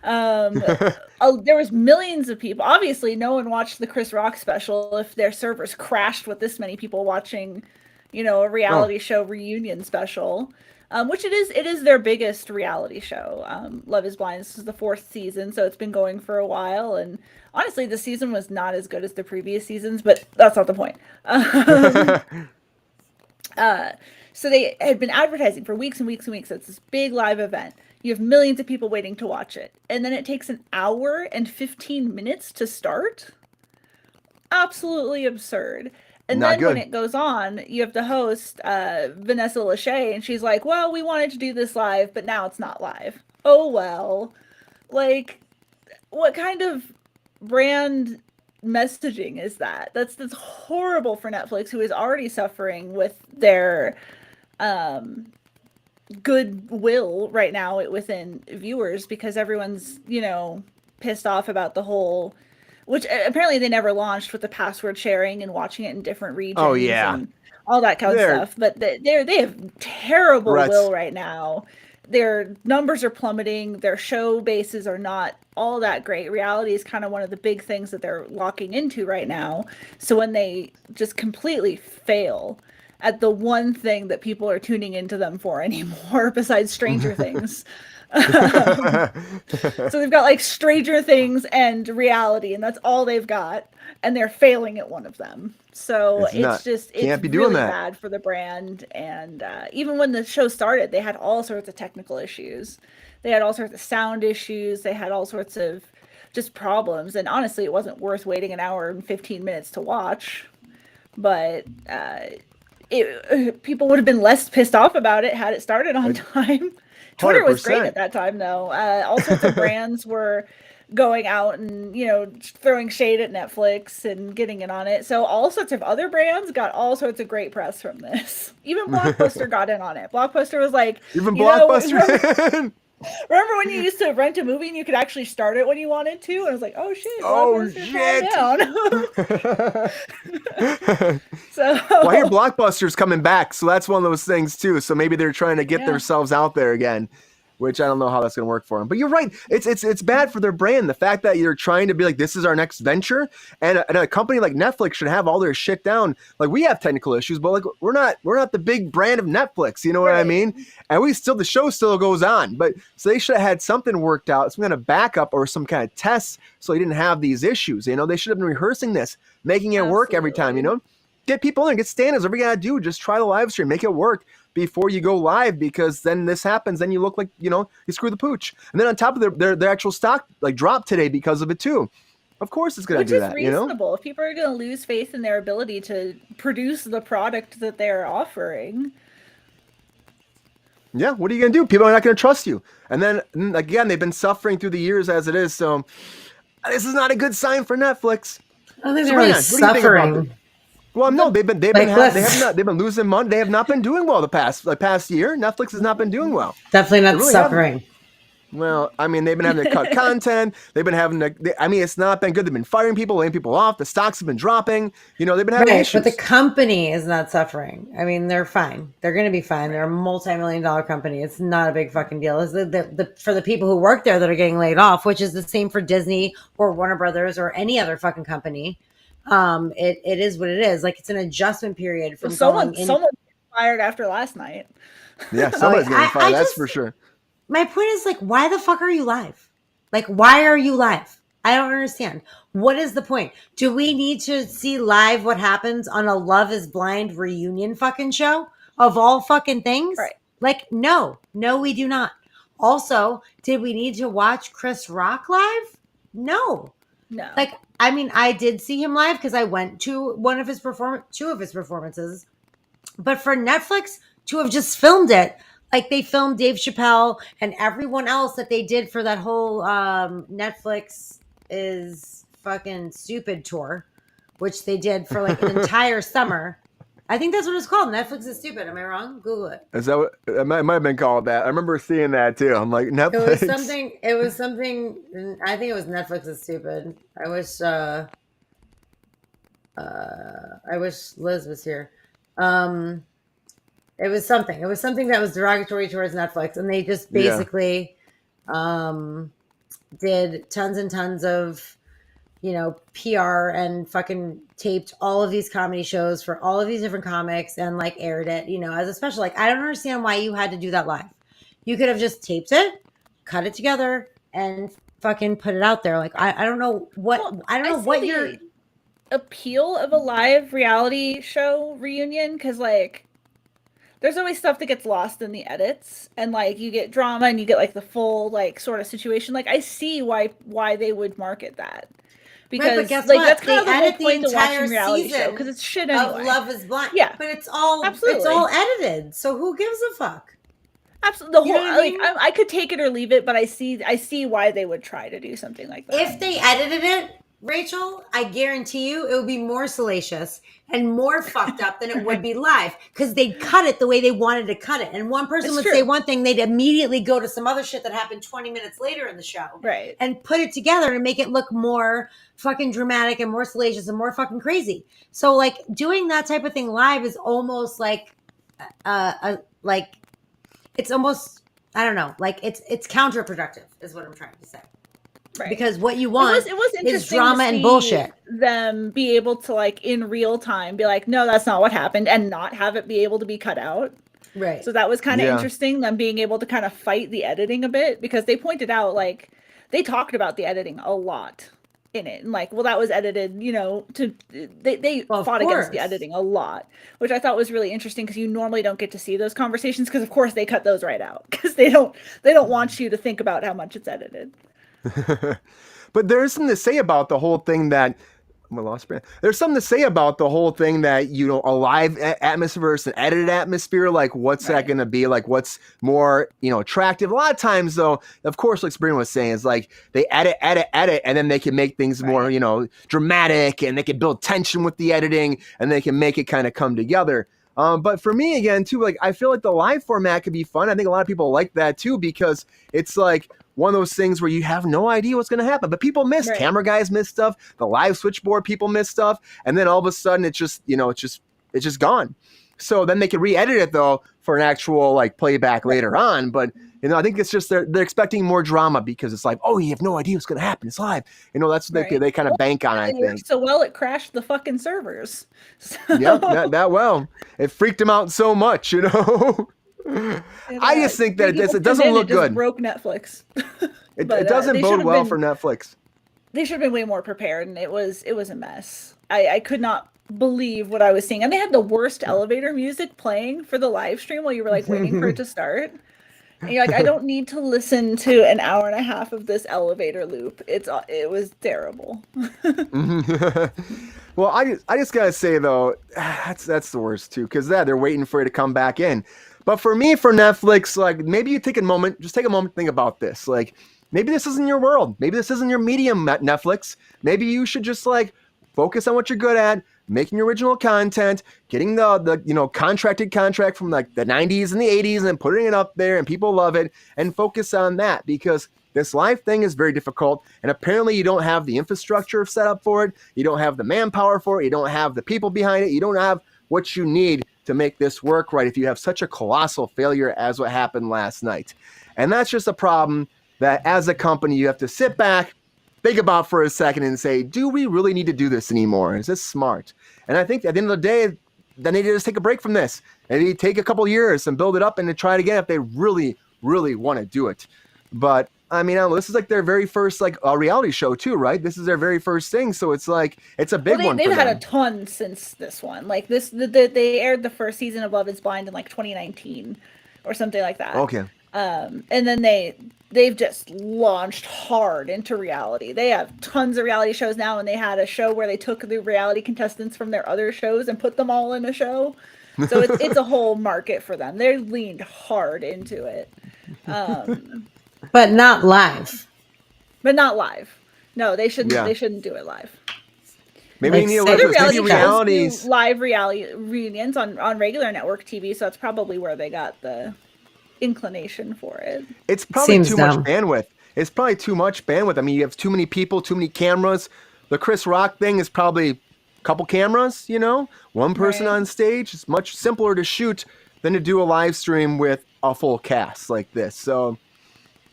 There was millions of people. Obviously, no one watched the Chris Rock special if their servers crashed with this many people watching, a Oh, reality show reunion special. Which it is their biggest reality show. Love is Blind. This is the 4th season, so it's been going for a while. And honestly, the season was not as good as the previous seasons, but that's not the point. Uh, so they had been advertising for weeks and weeks and weeks. It's this big live event. You have millions of people waiting to watch it. And then it takes an hour and 15 minutes to start. Absolutely absurd. And not then when good. it goes on, you have the host, Vanessa Lachey, and she's like, well, we wanted to do this live, but now it's not live. Oh, well. Like, what kind of brand messaging is that? That's horrible for Netflix, who is already suffering with their goodwill right now within viewers because everyone's pissed off about the whole, which apparently they never launched, with the password sharing and watching it in different Oh regions yeah, and all that kind of they're stuff. But they have terrible threats. will right now. Their numbers are plummeting. Their show bases are not all that great. Reality is kind of one of the big things that they're locking into right now. So when they just completely fail at the one thing that people are tuning into them for anymore, besides Stranger Things. So they've got like Stranger Things and Reality, and that's all they've got, and they're failing at one of them. So It's not. it's Can't be doing really that. bad for the brand. And even when the show started, they had all sorts of technical issues. They had all sorts of sound issues. They had all sorts of just problems. And honestly, it wasn't worth waiting an hour and 15 minutes to watch. But people would have been less pissed off about it had it started on time. Twitter was great 100%. at that time, though. All sorts of brands were going out and throwing shade at Netflix and getting in on it. So all sorts of other brands got all sorts of great press from this. Even Blockbuster got in on it. Blockbuster was like, Even remember, Blockbuster. remember when you used to rent a movie and you could actually start it when you wanted to? And I was like, oh shit, Oh Blockbuster, calm shit. down. Well, I hear So Blockbuster's coming back, so that's one of those things too. So maybe they're trying to get yeah. themselves out there again, which I don't know how that's going to work for them. But you're right; it's bad for their brand. The fact that you're trying to be like, this is our next venture, and a company like Netflix should have all their shit down. Like we have technical issues, but like we're not the big brand of Netflix. You know what I Right. mean? And the show still goes on. But so they should have had something worked out, some kind of backup or some kind of tests, so they didn't have these issues. They should have been rehearsing this, making it work every time. Absolutely. Get people in, get standards. Whatever you gotta do, just try the live stream, make it work before you go live, because then this happens, then you look like you screw the pooch. And then on top of their actual stock like dropped today because of it too. Of course it's gonna Which do is that. reasonable. If people are going to lose faith in their ability to produce the product that they're offering. Yeah, what are you gonna do? People are not gonna trust you. And then again, they've been suffering through the years as it is. So this is not a good sign for Netflix. I don't think So they're really Rayan, what do you think about this? suffering. Well, no, they've been losing money. They have not been doing well the past year. Netflix has not been doing well. Definitely They not really haven't. suffering. Well, I mean, they've been having to cut content. They've been having to. It's not been good. They've been firing people, laying people off. The stocks have been dropping. They've been having Right, issues. but the company is not suffering. I mean, they're fine. They're going to be fine. They're a multi-million-dollar company. It's not a big fucking deal. It's for the people who work there that are getting laid off, which is the same for Disney or Warner Brothers or any other fucking company. It is what it is. Like, it's an adjustment period from going in. Someone fired after last night. Yeah, somebody's getting fired. That's for sure. My point is, like, why the fuck are you live? Like, why are you live? I don't understand. What is the point? Do we need to see live what happens on a Love is Blind reunion fucking show of all fucking things? Right. Like, no, we do not. Also, did we need to watch Chris Rock live? No. No. Like, I mean, I did see him live because I went to two of his performances. But for Netflix to have just filmed it, like they filmed Dave Chappelle and everyone else that they did for that whole Netflix is fucking stupid tour, which they did for like an entire summer. I think that's what it's called. Netflix is stupid. Am I wrong? Google it. Is that what it might have been called that? I remember seeing that too. I'm like, Netflix. It was something. I think it was Netflix is stupid. I wish Liz was here. It was something. It was something that was derogatory towards Netflix, and they just Yeah. basically um, did tons and tons of PR and fucking taped all of these comedy shows for all of these different comics and like aired it, as a special. Like, I don't understand why you had to do that live. You could have just taped it, cut it together, and fucking put it out there. Like, I don't know what see you're the appeal of a live reality show reunion, because like there's always stuff that gets lost in the edits, and like you get drama and you get like the full like sort of situation. Like I see why they would market that, because but guess like what? that's kind of They the whole edit the point to entire watching reality show, season because it's shit of anyway. Love Is Blind. Yeah, But it's all edited. So who gives a fuck? Absolutely, the You know whole what I mean? I could take it or leave it, but I see why they would try to do something like that. If they edited it, Rachel, I guarantee you it would be more salacious and more fucked up than it would be live, because they'd cut it the way they wanted to cut it. And one person It's would true. say one thing, they'd immediately go to some other shit that happened 20 minutes later in the show. Right. And put it together and make it look more fucking dramatic and more salacious and more fucking crazy. So like doing that type of thing live is almost like like it's almost, I don't know, like it's counterproductive is what I'm trying to say. Right. Because what you want it was interesting is drama to and see bullshit. Them be able to like in real time be like, no, that's not what happened, and not have it be able to be cut out. Right. So that was kind of interesting, them being able to kind of fight the editing a bit, because they pointed out, like, they talked about the editing a lot in it, and like, well, that was edited, they fought against the editing a lot, which I thought was really interesting, because you normally don't get to see those conversations, because of course they cut those right out, because they don't want you to think about how much it's edited. But there's something to say about the whole thing that there's something to say about the whole thing that, a live atmosphere versus an edited atmosphere. Like, what's that going to be? Like, what's more, attractive? A lot of times, though, of course, like Sabrina was saying, is like they edit, and then they can make things more, dramatic, and they can build tension with the editing, and they can make it kind of come together. But for me, again, too, like, I feel like the live format could be fun. I think a lot of people like that, too, because it's like one of those things where you have no idea what's going to happen, but people miss. Right. Camera guys miss stuff. The live switchboard people miss stuff. And then all of a sudden it's just, it's just gone. So then they can re-edit it, though, for an actual like playback later on. But, I think it's just they're expecting more drama, because it's like, oh, you have no idea what's going to happen. It's live. That's what they kind of bank on, I think. So well, it crashed the fucking servers. So. Yeah, that well. It freaked them out so much, I just think that it doesn't look good. Broke Netflix. It doesn't bode well for Netflix. They should have been way more prepared, and it was a mess. I could not believe what I was seeing, and they had the worst elevator music playing for the live stream while you were like waiting for it to start. And you're like, I don't need to listen to an hour and a half of this elevator loop. It was terrible. Well, I just gotta say though, that's the worst too, because they're waiting for it to come back in. But for me, for Netflix, like, maybe you take a moment to think about this. Like, maybe this isn't your world. Maybe this isn't your medium, Netflix. Maybe you should just like focus on what you're good at, making original content, getting the contract from like the 90s and the 80s, and then putting it up there and people love it, and focus on that, because this live thing is very difficult, and apparently you don't have the infrastructure set up for it. You don't have the manpower for it. You don't have the people behind it. You don't have what you need to make this work right if you have such a colossal failure as what happened last night. And that's just a problem that as a company you have to sit back, think about for a second and say, do we really need to do this anymore? Is this smart? And I think at the end of the day, then they just take a break from this. Maybe take a couple years and build it up and then try it again if they really, really want to do it. But I mean, this is like their very first like reality show too, right? This is their very first thing, so it's like it's a big one. They've had a ton since this one. Like they aired the first season of Love Is Blind in like 2019 or something like that. Okay. And then they've just launched hard into reality. They have tons of reality shows now, and they had a show where they took the reality contestants from their other shows and put them all in a show. So it's a whole market for them. They're leaned hard into it. But not live. No, they shouldn't. Yeah. They shouldn't do it live. Maybe other realities live reality reunions on regular network TV. So that's probably where they got the inclination for it. It's probably too much bandwidth. I mean, you have too many people, too many cameras. The Chris Rock thing is probably a couple cameras. One person on stage. It's much simpler to shoot than to do a live stream with a full cast like this. So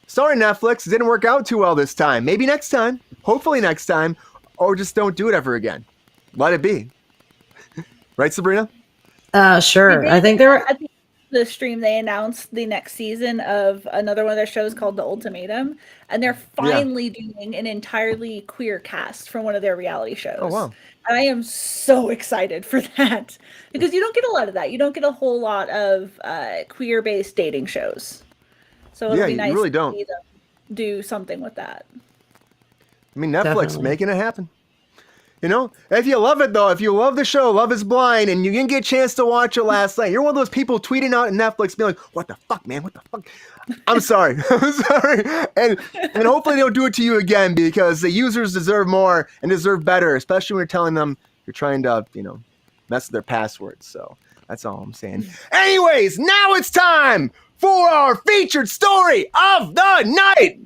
sorry, Netflix, it didn't work out too well this time. Maybe next time, hopefully next time, or just don't do it ever again. Let it be. Right, Sabrina? Sure. I think there were. At the stream, they announced the next season of another one of their shows called The Ultimatum, and they're finally doing an entirely queer cast from one of their reality shows. Oh, wow. And I am so excited for that because you don't get a lot of that. You don't get a whole lot of queer-based dating shows. So it'll be nice you really to don't. see them do something with that. I mean, Netflix Definitely. making it happen. You know, if you love it, though, if you love the show, Love is Blind, and you didn't get a chance to watch it last night, you're one of those people tweeting out at Netflix being like, what the fuck, man? What the fuck? I'm sorry. I'm sorry. And hopefully they don't do it to you again, because the users deserve more and deserve better, especially when you're telling them you're trying to, mess with their passwords. So that's all I'm saying. Anyways, now it's time for our featured story of the night.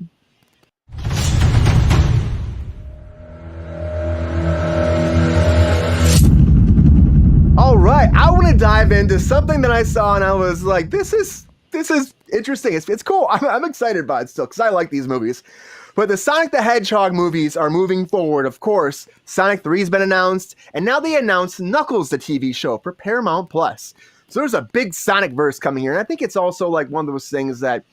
All right, I want to dive into something that I saw and I was like, this is interesting. It's cool. I'm excited about it still because I like these movies. But the Sonic the Hedgehog movies are moving forward, of course. Sonic 3 has been announced, and now they announced Knuckles, the TV show, for Paramount Plus. So there's a big Sonic verse coming here, and I think it's also like one of those things that,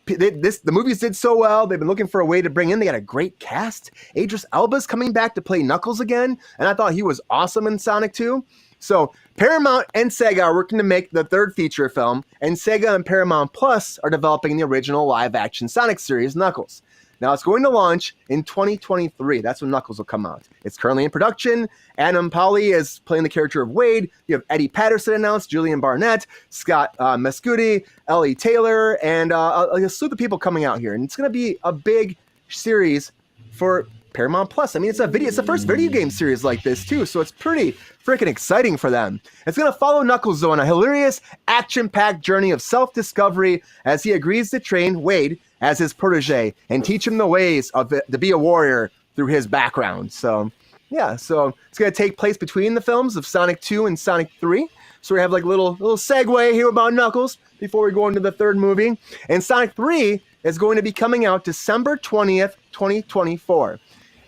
the movies did so well. They've been looking for a way to bring in. They got a great cast. Idris Elba's coming back to play Knuckles again, and I thought he was awesome in Sonic 2. So Paramount and Sega are working to make the third feature film, and Sega and Paramount Plus are developing the original live-action Sonic series, Knuckles. Now, it's going to launch in 2023. That's when Knuckles will come out. It's currently in production. Adam Pally is playing the character of Wade. You have Eddie Patterson announced, Julian Barnett, Scott Mescudi, Ellie Taylor, and a slew of people coming out here. And it's going to be a big series for Paramount Plus. I mean, it's the first video game series like this, too, so it's pretty freaking exciting for them. It's going to follow Knuckles, though, on a hilarious, action-packed journey of self-discovery as he agrees to train Wade as his protege and teach him the ways of it, to be a warrior through his background. So, yeah, so it's going to take place between the films of Sonic 2 and Sonic 3. So we have like a little segue here about Knuckles before we go into the third movie. And Sonic 3 is going to be coming out December 20th, 2024.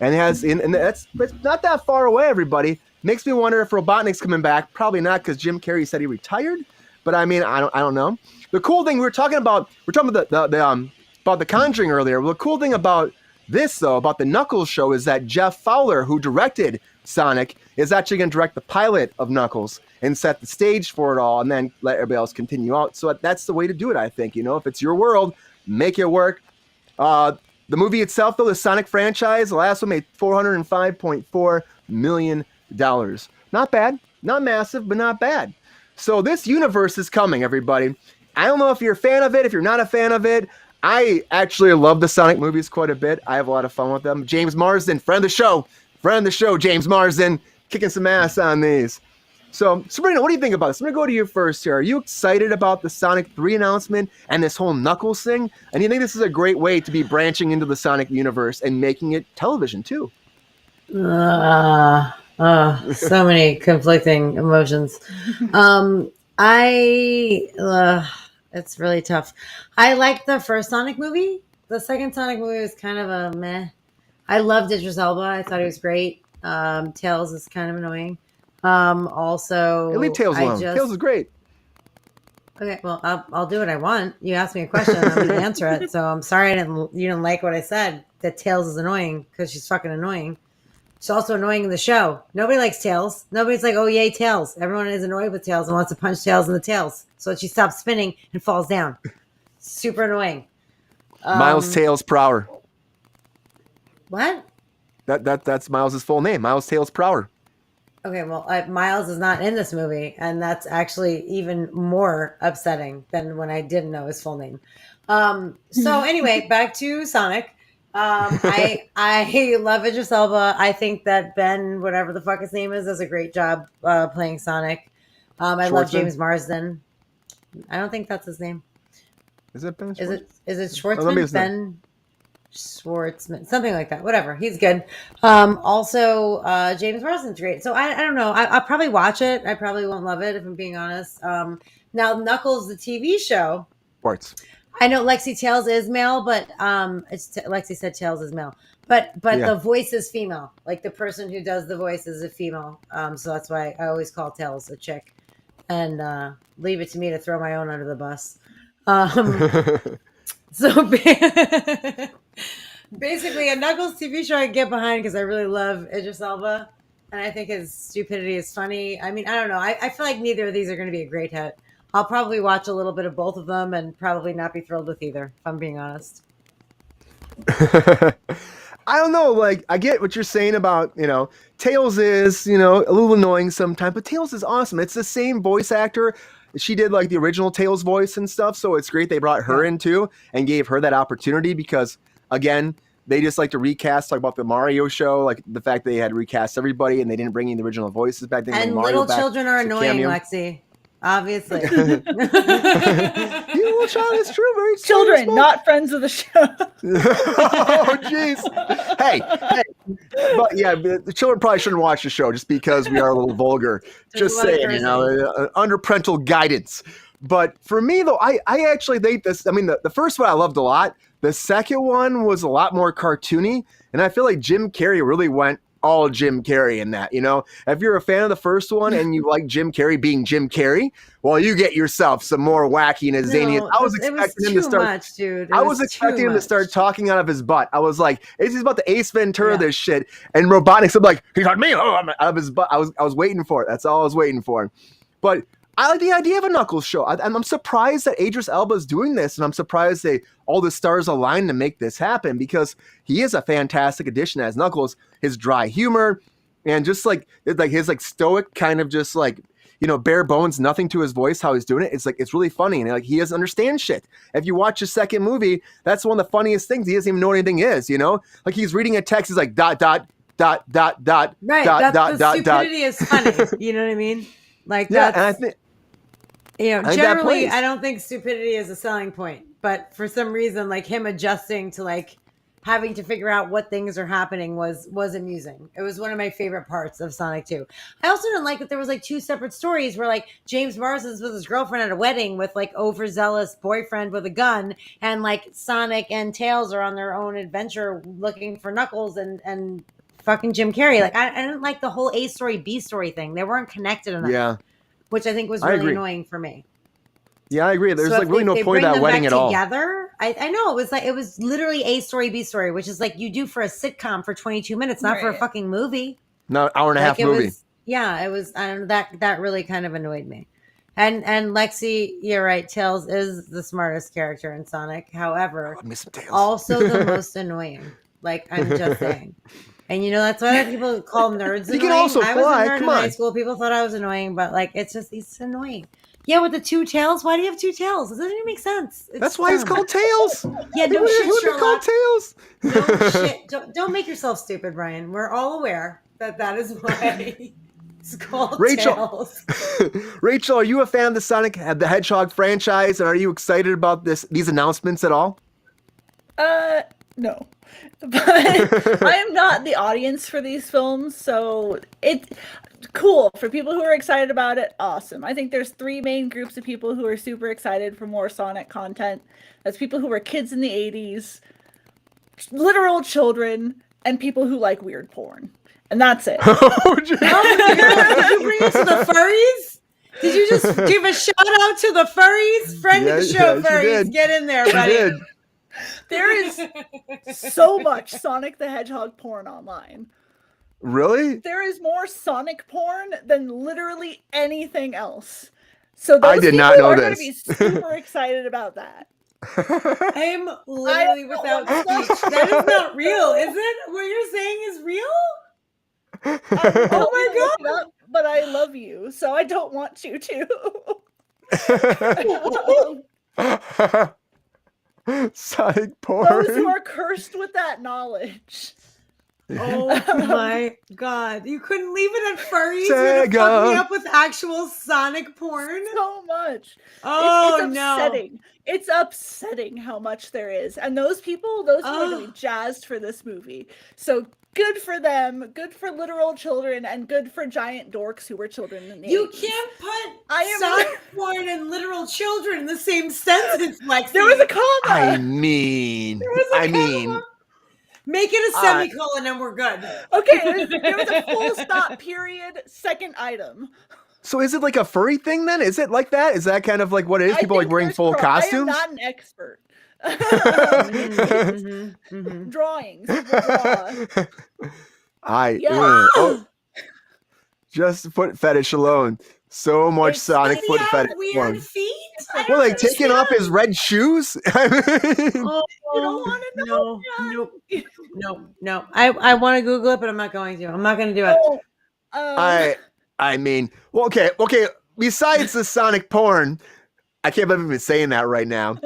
And that's not that far away, everybody. Makes me wonder if Robotnik's coming back. Probably not, because Jim Carrey said he retired. But I mean, I don't know. The cool thing we're talking about the Conjuring earlier. Well, the cool thing about this, though, about the Knuckles show, is that Jeff Fowler, who directed Sonic, is actually going to direct the pilot of Knuckles and set the stage for it all, and then let everybody else continue out. So that's the way to do it, I think. If it's your world, make it work. The movie itself, though, the Sonic franchise, the last one made $405.4 million. Not bad. Not massive, but not bad. So this universe is coming, everybody. I don't know if you're a fan of it, if you're not a fan of it. I actually love the Sonic movies quite a bit. I have a lot of fun with them. James Marsden, friend of the show, James Marsden, kicking some ass on these. So, Sabrina, what do you think about this? I'm going to go to you first here. Are you excited about the Sonic 3 announcement and this whole Knuckles thing? And do you think this is a great way to be branching into the Sonic universe and making it television, too? So many conflicting emotions. It's really tough. I liked the first Sonic movie. The second Sonic movie was kind of a meh. I loved Idris Elba. I thought he was great. Tails is kind of annoying. Also, leave Tails alone. Tails is great. Okay, well, I'll do what I want. You asked me a question, I'm going to answer it. So I'm sorry you didn't like what I said. That Tails is annoying because she's fucking annoying. She's also annoying in the show. Nobody likes Tails. Nobody's like, oh, yay, Tails. Everyone is annoyed with Tails and wants to punch Tails in the tails. So she stops spinning and falls down. Super annoying. Miles Tails Prower. What? That's Miles' full name. Miles Tails Prower. Okay, well, Miles is not in this movie, and that's actually even more upsetting than when I didn't know his full name. So anyway, back to Sonic. I love Idris Elba. I think that Ben, whatever the fuck his name is, does a great job playing Sonic. I love James Marsden. I don't think that's his name. Is it Ben? Is it Schwartzman? Ben Schwartzman, something like that. Whatever, he's good. Also, James Marsden's great. So I don't know. I'll probably watch it. I probably won't love it if I'm being honest. Now, Knuckles, the TV show. Parts. I know Lexi Tails is male, but Lexi said Tails is male, but Yeah. the voice is female. Like the person who does the voice is a female. So that's why I always call Tails a chick, and leave it to me to throw my own under the bus. So basically, a Knuckles TV show I get behind because I really love Idris Elba, and I think his stupidity is funny. I mean, I don't know. I feel like neither of these are going to be a great hit. I'll probably watch a little bit of both of them and probably not be thrilled with either, if I'm being honest. I don't know, like, I get what you're saying about, Tails is, a little annoying sometimes, but Tails is awesome. It's the same voice actor. She did, like, the original Tails voice and stuff, so it's great they brought her in, too, and gave her that opportunity because, again, they just like to recast, talk about the Mario show, like the fact they had recast everybody and they didn't bring in the original voices back then. And little children are annoying, Lexi. Obviously. You little child is true. Very children, not friends of the show. Oh, jeez. Hey. But yeah, the children probably shouldn't watch the show just because we are a little vulgar. Just saying, under parental guidance. But for me, though, I actually think this, I mean, the first one I loved a lot. The second one was a lot more cartoony. And I feel like Jim Carrey really went all Jim Carrey in that, If you're a fan of the first one and you like Jim Carrey being Jim Carrey, well, you get yourself some more wacky and zany. I was expecting him to start. I was expecting him to start talking out of his butt. I was like, is he about the Ace Ventura this shit? And Robotnik's like, he's on me. Oh, I'm out of his butt. I was waiting for it. That's all I was waiting for. But I like the idea of a Knuckles show. I'm surprised that Idris Elba is doing this, and I'm surprised all the stars aligned to make this happen because he is a fantastic addition as Knuckles. His dry humor and just like his like stoic kind of just like bare bones, nothing to his voice. How he's doing it, it's really funny, and like he doesn't understand shit. If you watch his second movie, that's one of the funniest things. He doesn't even know what anything is. Like he's reading a text. He's like dot. Right. The stupidity is funny. You know what I mean? Like that's. And I think. Generally, I don't think stupidity is a selling point, but for some reason, like him adjusting to like having to figure out what things are happening was amusing. It was one of my favorite parts of Sonic 2. I also didn't like that there was like two separate stories where like James Marsden's with his girlfriend at a wedding with like overzealous boyfriend with a gun, and like Sonic and Tails are on their own adventure looking for Knuckles and fucking Jim Carrey. Like I didn't like the whole A story, B story thing. They weren't connected enough. Yeah. Which I think was really annoying for me. Yeah, I agree. There's like really no point of that wedding at all. Together, I know it was literally A story, B story, which is like you do for a sitcom for 22 minutes, not for a fucking movie. No, hour and a half movie. It was. I don't know, that really kind of annoyed me. And Lexi, you're right. Tails is the smartest character in Sonic. However, also the most annoying. Like I'm just saying. And that's why people call nerds annoying. He can also fly. I was a nerd in high school. People thought I was annoying, but like it's annoying. Yeah, with the two tails. Why do you have two tails? It doesn't even make sense. That's why it's called Tails. Yeah, no shit, Sherlock. Called Tails. No shit. Don't make yourself stupid, Brian. We're all aware that is why it's called Tails. Rachel, are you a fan of the Sonic the Hedgehog franchise, and are you excited about these announcements at all? No. But I am not the audience for these films, so it's cool for people who are excited about it. Awesome. I think there's three main groups of people who are super excited for more Sonic content. That's people who were kids in the 80s, literal children, and people who like weird porn. And that's it. Oh, did you bring us to the furries? Did you just give a shout out to the furries? Friend of the show, furries. Get in there, buddy. There is so much Sonic the Hedgehog porn online. Really? There is more Sonic porn than literally anything else. So those I did not know this. Going to be super excited about that. I'm literally without speech. That is not real, is it? What you're saying is real? Oh my god! But I love you, so I don't want you to. Sonic porn. Those who are cursed with that knowledge. Oh my god. You couldn't leave it at furries? You're gonna fuck me up with actual Sonic porn? So much. Oh, it's upsetting. No. It's upsetting how much there is. And those people are going to be jazzed for this movie. So Good for them. Good for literal children, and good for giant dorks who were children in the You 80s. can't put Sonic porn and literal children in the same sentence, Lexi. There was a comma. I mean, make it a semicolon and we're good. Okay, there was a full stop period, second item. So is it like a furry thing then? Is it like that? Is that kind of like what it is? People like wearing full costumes? I am not an expert. Drawings. Just foot fetish alone. So much Sonic foot fetish. Weird feet? Well, like taking off his red shoes. You don't want to know. No. I want to Google it, but I'm not going to. I'm not going to do it. I mean, well, okay. Besides the Sonic porn, I can't believe I'm saying that right now.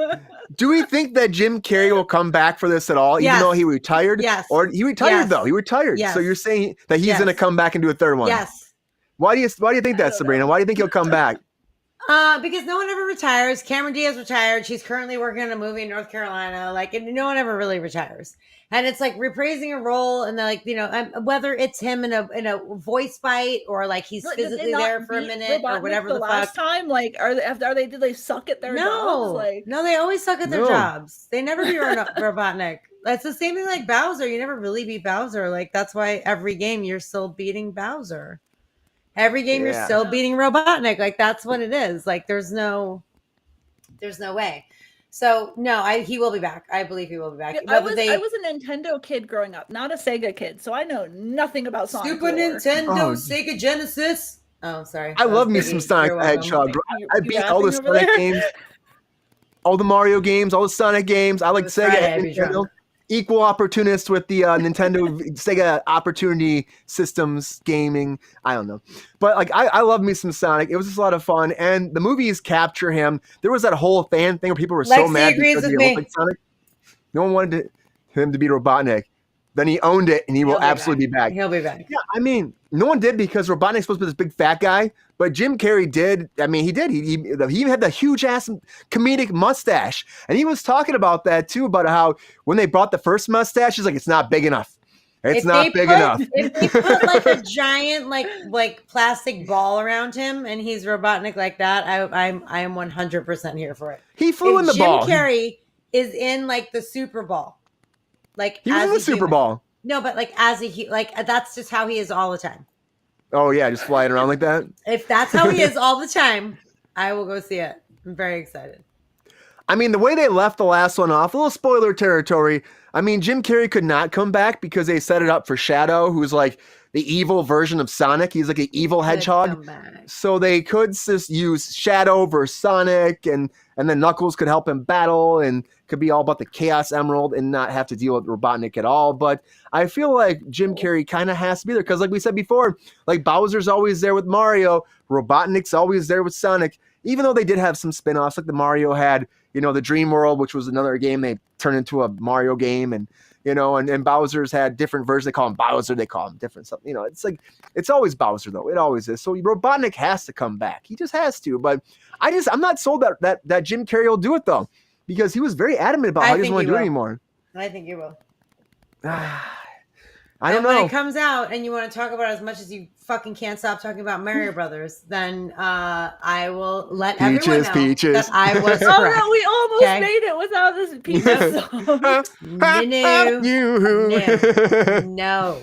Do we think that Jim Carrey will come back for this at all, even though he retired? Yes. Or he retired though. He retired. Yes. So you're saying that he's going to come back and do a third one? Yes. Why do you think that, Sabrina? Why do you think he'll come back? Because no one ever retires. Cameron Diaz retired. She's currently working on a movie in North Carolina. And no one ever really retires. And it's like reprising a role, and whether it's him in a voice bite or like he's physically there for a minute or whatever the last time. Like, did they suck at their jobs? No, they always suck at their jobs. They never be Robotnik. That's the same thing like Bowser. You never really beat Bowser. Like that's why every game you're still beating Bowser. Every game you're still beating Robotnik. Like that's what it is. Like there's no way. So no, he will be back. I believe he will be back. I was a Nintendo kid growing up, not a Sega kid, so I know nothing about Sonic. Super Nintendo, Sega Genesis. Oh, sorry. I love me some Sonic the Hedgehog. I beat all the Sonic games, all the Mario games, all the Sonic games. I like Sega and Nintendo. Equal opportunist with the Nintendo Sega Opportunity Systems gaming. I don't know. But like I love me some Sonic. It was just a lot of fun. And the movies capture him. There was that whole fan thing where people were so mad because he looked like Sonic. No one wanted him to be Robotnik. Then he owned it, and he will absolutely be back. He'll be back. Yeah, I mean, no one did because Robotnik's supposed to be this big fat guy, but Jim Carrey did. I mean, he did. He even had the huge ass comedic mustache, and he was talking about that too, about how when they brought the first mustache, he's like, it's not big enough. It's not big enough. If they put like a giant like plastic ball around him, and he's Robotnik like that, I am 100% here for it. He flew in the ball. Jim Carrey is in like the Super Bowl. Like he was in the Super Bowl. No, but like that's just how he is all the time. Oh yeah, just flying around like that. If that's how he is all the time, I will go see it. I'm very excited. I mean, the way they left the last one off, a little spoiler territory. I mean, Jim Carrey could not come back because they set it up for Shadow, who's like the evil version of Sonic. He's like an evil hedgehog. So they could just use Shadow versus Sonic, and then Knuckles could help him battle, and could be all about the Chaos Emerald and not have to deal with Robotnik at all. But I feel like Jim Carrey kind of has to be there because, like we said before, like Bowser's always there with Mario, Robotnik's always there with Sonic. Even though they did have some spin-offs, like the Mario had, the Dream World, which was another game they turned into a Mario game, and and Bowser's had different versions. They call him Bowser, they call him different stuff. It's like it's always Bowser though. It always is. So Robotnik has to come back. He just has to. But I'm not sold that Jim Carrey will do it though, because he was very adamant about how he doesn't want to do it anymore. I think he will. I don't know. When it comes out and you want to talk about it as much as you fucking can't stop talking about Mario Brothers, then I will let everyone know that I was correct. Oh no, we almost made it without this peaches. No.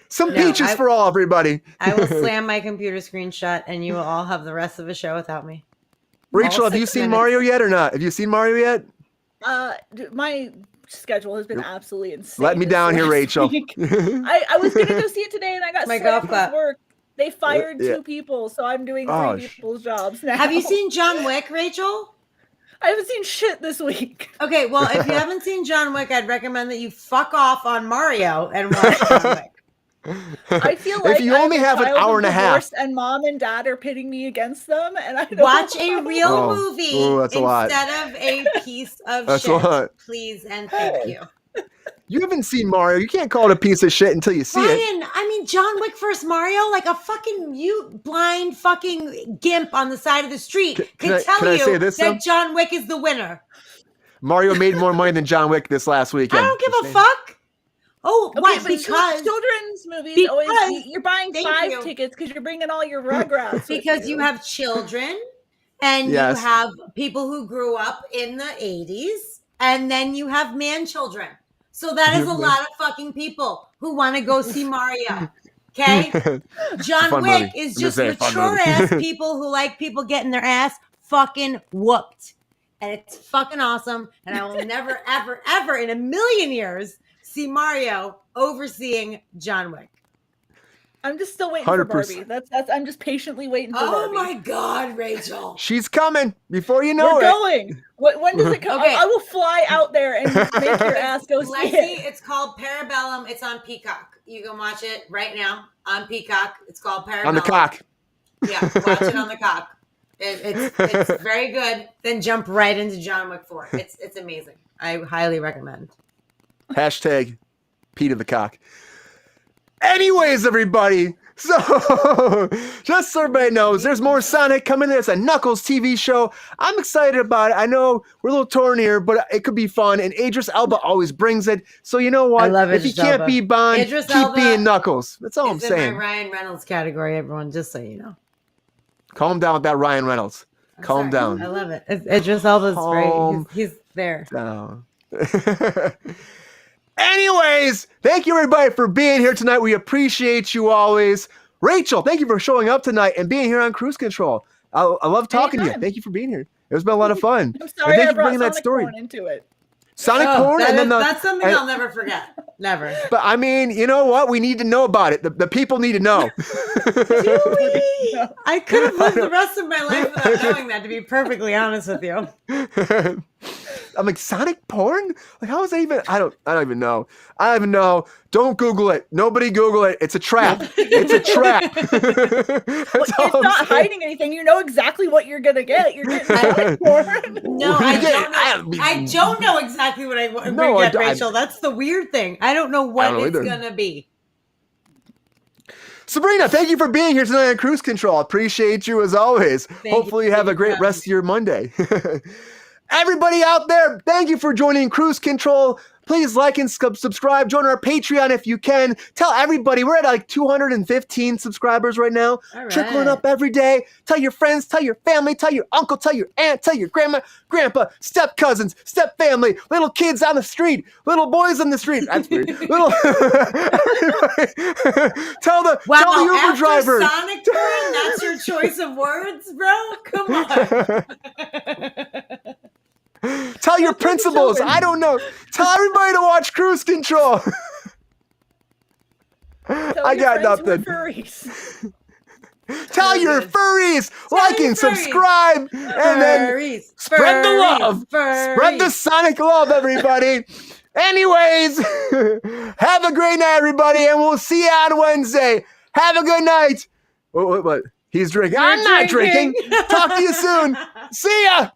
Some peaches for all, everybody. I will slam my computer screen shut, and you will all have the rest of the show without me. Rachel, have you seen Mario yet or not? Have you seen Mario yet? My schedule has been absolutely insane. Let me down here, Rachel. I was gonna go see it today, and I got slammed with work. They fired 2 people, so I'm doing 3 people's jobs now. Have you seen John Wick, Rachel? I haven't seen shit this week. Okay, well, if you haven't seen John Wick, I'd recommend that you fuck off on Mario and watch John Wick. I feel like if you only have an hour and a half, and mom and dad are pitting me against them, and I don't watch a real movie instead of a piece of shit, please and thank you. You haven't seen Mario. You can't call it a piece of shit until you see it. I mean, John Wick versus Mario, like a fucking blind fucking gimp on the side of the street can tell you that John Wick is the winner. Mario made more money than John Wick this last weekend. I don't give a fuck. Oh, Okay, what? but Because children's movies always because- you're buying thank 5 you. tickets because you're bringing all your Rugrats. because with you have children and you Yes. have people who grew up in the 80s and then you have man children. So that is a lot of fucking people who want to go see Mario. Okay? John fun Wick movie. is I'm just just saying, fun mature movie. ass people who like people getting their ass fucking whooped. And it's fucking awesome. And I will never, ever, ever in a million years see Mario overseeing John Wick. I'm just still waiting for 100%. Barbie. That's I'm just patiently waiting for Oh Barbie. my God, Rachel. She's coming before you know We're it. going. When does it come? Okay. I will fly out there and make your ass go see Lexi, it. it's called Parabellum. It's on Peacock. You can watch it right now on Peacock. It's called Parabellum. On the cock. Yeah, watch it on the cock. It's very good. Then jump right into John Wick 4. It's amazing. I highly recommend. Hashtag Pete of the cock. Anyways, everybody. So, just so everybody knows, there's more Sonic coming. There's a Knuckles TV show. I'm excited about it. I know we're a little torn here, but it could be fun. And Idris Elba always brings it. So you know what? I love if you Idris can't Elba. be Bond, Idris keep Elba being Knuckles. That's all I'm It's in saying. my Ryan Reynolds category, everyone, just so you know. Calm down with that Ryan Reynolds. I'm Calm sorry. down. I love it. Idris Elba's Calm great. He's there. down. Anyways, thank you everybody for being here tonight. We appreciate you always. Rachel, thank you for showing up tonight and being here on Cruise Control. I love talking to you. Anytime. Thank you for being here. It's been a lot of fun. I'm sorry thank I you for brought bringing that Sonic story. porn into it. Sonic porn, that and then is- the. that's something and- I'll never forget. Never. But I mean, you know what? We need to know about it. The people need to know. I could have lived the rest of my life without knowing that, to be perfectly honest with you. I'm like, Sonic porn? Like, how is that even? I don't even know. I don't even know. Don't Google it. Nobody Google it. It's a trap. It's a trap. That's all It's I'm not saying. hiding anything. You know exactly what you're gonna get. You're getting Sonic porn. No, I don't know exactly what I'm going No, to I get, don't- Rachel. That's the weird thing. I don't know what I don't know it's either. going to be. Sabrina, thank you for being here tonight on Cruise Control. Appreciate you as always. you. Hopefully you have Thank a you great for rest of your Monday. Everybody out there, thank you for joining Cruise Control. Please like and subscribe. Join our Patreon if you can. Tell everybody. We're at like 215 subscribers right now. All Trickling right. up every day. Tell your friends, tell your family, tell your uncle, tell your aunt, tell your grandma, grandpa, step cousins, step family, little kids on the street, little boys on the street. That's weird. Little tell the Wow, Uber after driver. Sonic porn, that's your choice of words, bro? Come on. Tell your principals. I don't know. Tell everybody to watch Cruise Control. I got nothing. Tell your furries. Like your and furries. subscribe. And then Furries, spread the furries, love. furries. Spread the Sonic love, everybody. Anyways, have a great night, everybody, and we'll see you on Wednesday. Have a good night. What? He's drinking. You're I'm not drinking. drinking. Talk to you soon. See ya.